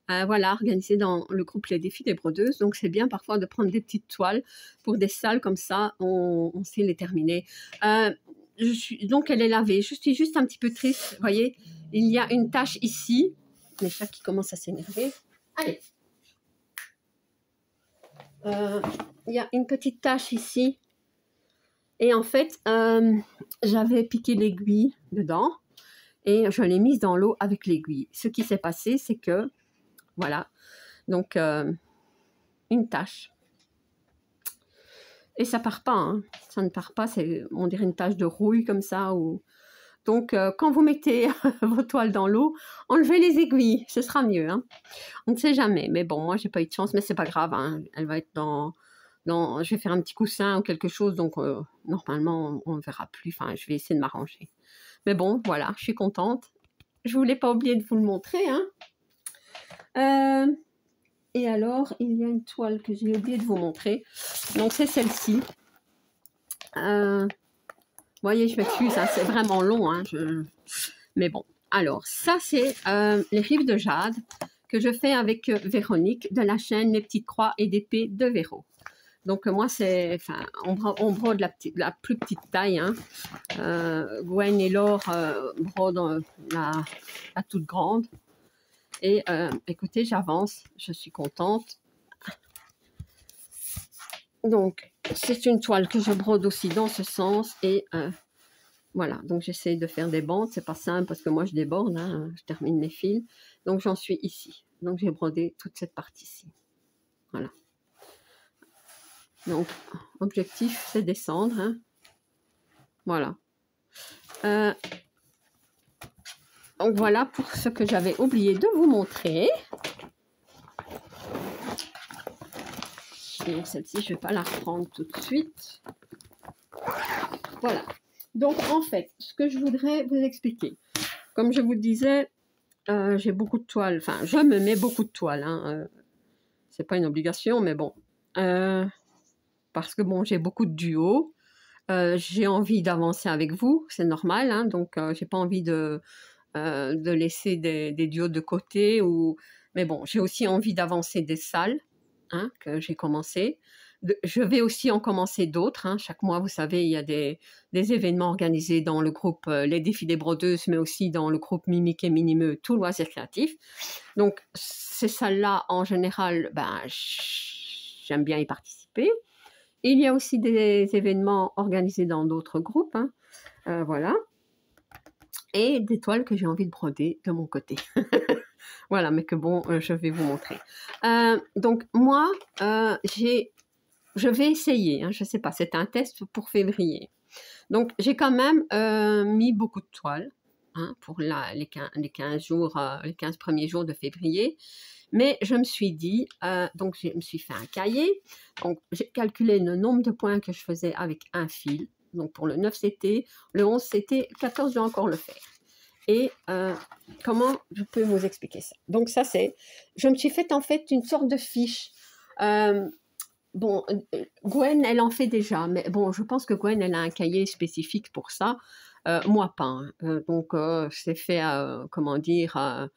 Voilà, organisé dans le groupe Les Défis des Brodeuses. Donc, c'est bien parfois de prendre des petites toiles pour des salles comme ça, on sait les terminer. Donc, elle est lavée. Je suis juste un petit peu triste. Vous voyez, il y a une tache ici. Les chats qui commencent à s'énerver. Allez. Il y a une petite tache ici. Et en fait, j'avais piqué l'aiguille dedans et je l'ai mise dans l'eau avec l'aiguille. Ce qui s'est passé, c'est que voilà, donc une tache. Et ça part pas, hein. Ça ne part pas, on dirait une tache de rouille comme ça. Donc quand vous mettez vos toiles dans l'eau, enlevez les aiguilles, ce sera mieux. Hein. On ne sait jamais, mais bon, moi j'ai pas eu de chance, mais c'est pas grave. Hein. Elle va être je vais faire un petit coussin ou quelque chose, donc normalement on ne verra plus. Enfin, je vais essayer de m'arranger. Mais bon, voilà, je suis contente. Je voulais pas oublier de vous le montrer, hein. Et alors, il y a une toile que j'ai oublié de vous montrer. Donc, c'est celle-ci. Vous voyez, je m'excuse, hein, c'est vraiment long. Hein, mais bon, alors, ça, c'est les rives de jade que je fais avec Véronique de la chaîne Les Petites Croix et d'épée de Véro. Donc, moi, on brode la plus petite taille. Hein. Gwen et Laure brodent la toute grande. Et écoutez, j'avance, je suis contente. Donc, c'est une toile que je brode aussi dans ce sens. Et voilà, donc j'essaie de faire des bandes. C'est pas simple parce que moi, je déborde, hein, je termine mes fils. Donc, j'en suis ici. Donc, j'ai brodé toute cette partie-ci. Voilà. Donc, objectif, c'est descendre. Hein. Voilà. Donc, voilà pour ce que j'avais oublié de vous montrer. Donc, celle-ci, je ne vais pas la reprendre tout de suite. Voilà. Donc, en fait, ce que je voudrais vous expliquer, comme je vous le disais, j'ai beaucoup de toiles. Enfin, je me mets beaucoup de toiles. Hein, c'est pas une obligation, mais bon. Parce que, bon, j'ai beaucoup de duos. J'ai envie d'avancer avec vous, c'est normal. Hein, donc, j'ai pas envie de laisser des duos de côté. Mais bon, j'ai aussi envie d'avancer des salles. Hein, que j'ai commencé. Je vais aussi en commencer d'autres. Hein. Chaque mois, vous savez, il y a des événements organisés dans le groupe Les Défis des Brodeuses, mais aussi dans le groupe Mimique et Minimeux, tout loisir créatif. Donc, ces salles-là, en général, j'aime bien y participer. Il y a aussi des événements organisés dans d'autres groupes. Hein. Voilà. et des toiles que j'ai envie de broder de mon côté. Voilà, mais que bon, je vais vous montrer. Donc moi, je vais essayer, hein, je ne sais pas, c'est un test pour février. Donc j'ai quand même mis beaucoup de toiles, hein, pour les 15 jours, les 15 premiers jours de février. Mais je me suis dit, donc je me suis fait un cahier, donc j'ai calculé le nombre de points que je faisais avec un fil. Donc pour le 9 c'était, le 11 c'était, le 14 je dois encore le faire. Et comment je peux vous expliquer ça? Donc ça c'est, je me suis fait en fait une sorte de fiche. Bon, Gwen, elle en fait déjà, mais bon, je pense que Gwen, elle a un cahier spécifique pour ça. Moi, pas. Hein. Donc, c'est fait, comment dire, à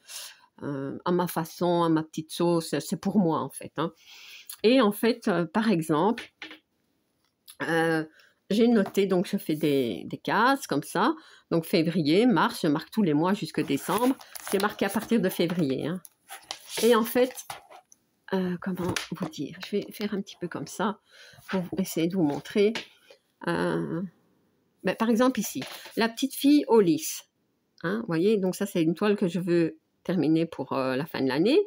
ma façon, à ma petite sauce. C'est pour moi, en fait. Hein. Et en fait, par exemple, j'ai noté, donc je fais des cases comme ça. Donc, février, mars, je marque tous les mois jusqu'à décembre. J'ai marqué à partir de février. Hein. Et en fait, comment vous dire? Je vais faire un petit peu comme ça pour essayer de vous montrer. Ben, par exemple ici, la petite fille au lys. Hein, vous voyez, donc ça c'est une toile que je veux terminer pour la fin de l'année.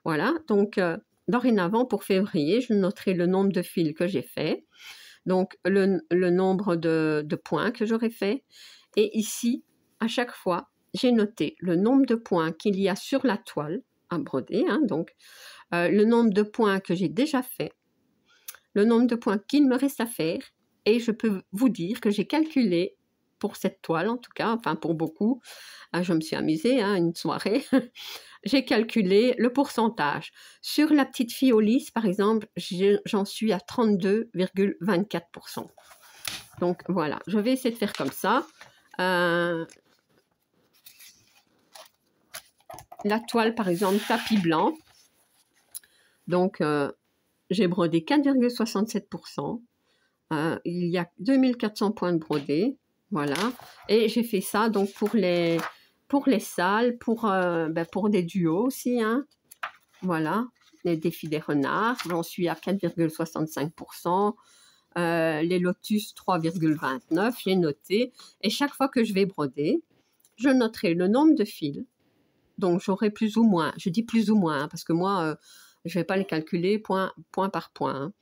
Voilà, donc dorénavant pour février, je noterai le nombre de fils que j'ai fait. Donc le nombre de points que j'aurai fait. Et ici, à chaque fois, j'ai noté le nombre de points qu'il y a sur la toile à broder. Hein, donc le nombre de points que j'ai déjà fait, le nombre de points qu'il me reste à faire, et je peux vous dire que j'ai calculé pour cette toile, en tout cas, enfin pour beaucoup, je me suis amusée, hein, une soirée, j'ai calculé le pourcentage. Sur la petite fille au lys, par exemple, j'en suis à 32,24%. Donc voilà, je vais essayer de faire comme ça. La toile, par exemple, tapis blanc. Donc, j'ai brodé 4,67%. Il y a 2400 points de brodé. Voilà. Et j'ai fait ça donc pour les salles, pour des duos aussi. Hein. Voilà. Les défis des renards. J'en suis à 4,65%. Les lotus 3,29. J'ai noté. Et chaque fois que je vais broder, je noterai le nombre de fils. Donc, j'aurai plus ou moins. Je dis plus ou moins, hein, parce que moi, je ne vais pas les calculer point par point.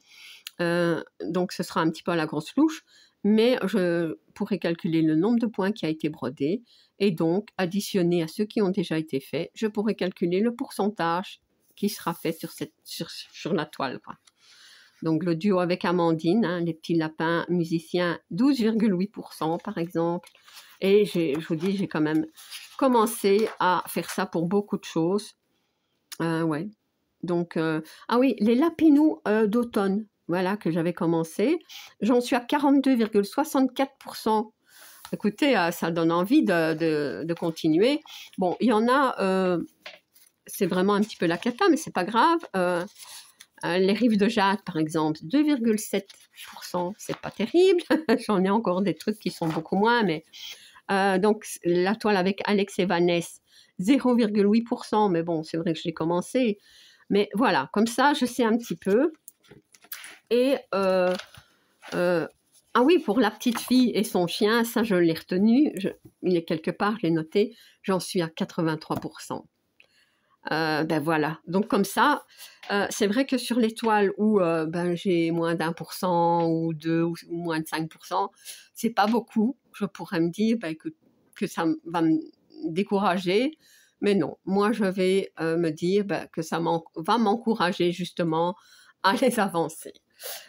Hein. Donc, ce sera un petit peu à la grosse louche, mais je pourrai calculer le nombre de points qui a été brodé et donc, additionné à ceux qui ont déjà été faits, je pourrai calculer le pourcentage qui sera fait sur la toile. Quoi. Donc, le duo avec Amandine, hein, les petits lapins musiciens, 12,8% par exemple. Et je vous dis, j'ai quand même commencé à faire ça pour beaucoup de choses. Ouais. Donc, ah oui, les lapinous d'automne, voilà, que j'avais commencé. J'en suis à 42,64%. Écoutez, ça donne envie de continuer. Bon, il y en a, c'est vraiment un petit peu la cata, mais c'est pas grave. Les rives de jade, par exemple, 2,7%, c'est pas terrible. J'en ai encore des trucs qui sont beaucoup moins, mais donc la toile avec Alex et Vanessa, 0,8%, mais bon, c'est vrai que j'ai commencé. Mais voilà, comme ça, je sais un petit peu. Et ah oui, pour la petite fille et son chien, ça, je l'ai retenu. Il est quelque part, je l'ai noté. J'en suis à 83%. Ben voilà, donc comme ça, c'est vrai que sur les toiles où j'ai moins d'1% ou 2 ou moins de 5%, c'est pas beaucoup. Je pourrais me dire que ça va me décourager, mais non. Moi, je vais me dire que ça va m'encourager justement à les avancer.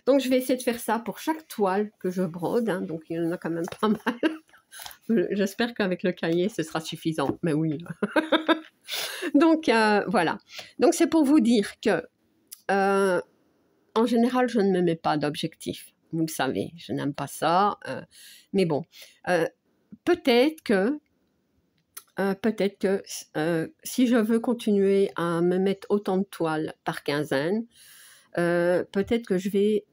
Donc, je vais essayer de faire ça pour chaque toile que je brode. Hein, donc, il y en a quand même pas mal. J'espère qu'avec le cahier, ce sera suffisant. Mais oui. Donc, voilà. Donc, c'est pour vous dire que, en général, je ne me mets pas d'objectif. Vous le savez, je n'aime pas ça. Mais bon, peut-être que si je veux continuer à me mettre autant de toiles par quinzaine, peut-être que je vais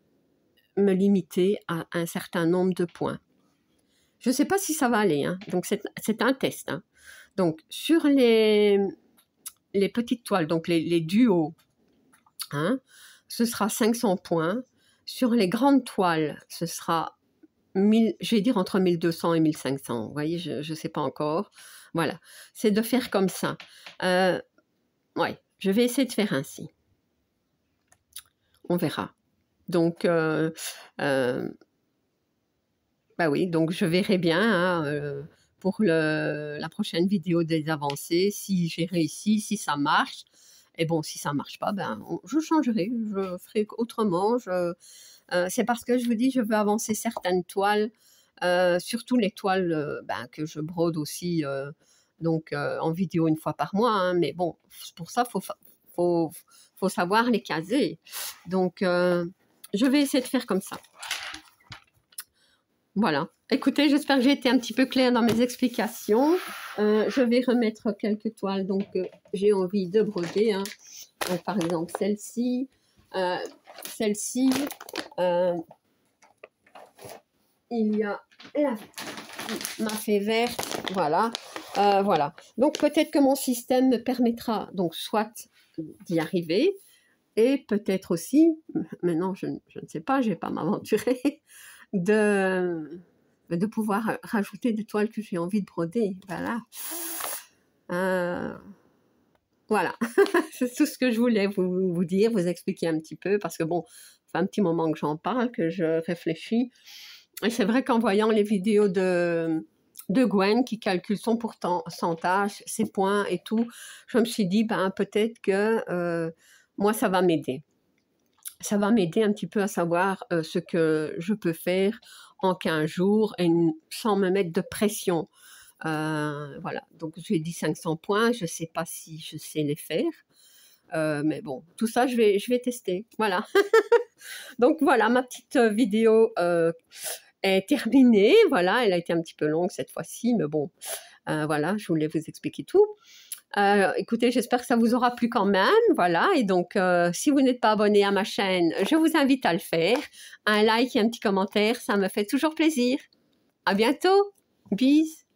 me limiter à un certain nombre de points. Je ne sais pas si ça va aller. Hein. Donc, c'est un test. Hein. Donc, sur les petites toiles, donc les duos, hein, ce sera 500 points. Sur les grandes toiles, ce sera je vais dire entre 1200 et 1500. Vous voyez, je ne sais pas encore. Voilà, c'est de faire comme ça. Ouais, je vais essayer de faire ainsi. On verra. Donc, bah oui, donc je verrai bien hein, pour la prochaine vidéo des avancées, si j'ai réussi, si ça marche. Et bon, si ça marche pas, ben, je changerai, je ferai autrement. C'est parce que je vous dis, je veux avancer certaines toiles, surtout les toiles ben, que je brode aussi donc en vidéo une fois par mois. Hein, mais bon, pour ça, faut savoir les caser. Donc, je vais essayer de faire comme ça. Voilà. Écoutez, j'espère que j'ai été un petit peu claire dans mes explications. Je vais remettre quelques toiles donc j'ai envie de broder. Hein. Donc, par exemple, celle-ci, il y a ma fée verte, voilà. Voilà. Donc, peut-être que mon système me permettra donc soit d'y arriver et peut-être aussi, maintenant je ne sais pas, je ne vais pas m'aventurer, de pouvoir rajouter des toiles que j'ai envie de broder. Voilà. Voilà. C'est tout ce que je voulais vous dire, vous expliquer un petit peu, parce que bon, ça fait un petit moment que j'en parle, que je réfléchis. Et c'est vrai qu'en voyant les vidéos de Gwen qui calcule son pourcentage, ses points et tout, je me suis dit, ben, peut-être que moi, ça va m'aider. Ça va m'aider un petit peu à savoir ce que je peux faire en 15 jours et sans me mettre de pression. Voilà, donc j'ai dit 500 points, je ne sais pas si je sais les faire, mais bon, tout ça, je vais tester. Voilà. Donc voilà, ma petite vidéo est terminée. Voilà, elle a été un petit peu longue cette fois-ci, mais bon, voilà, je voulais vous expliquer tout. Écoutez, j'espère que ça vous aura plu quand même, voilà, et donc si vous n'êtes pas abonné à ma chaîne, je vous invite à le faire. Un like et un petit commentaire, ça me fait toujours plaisir. À bientôt, bisous.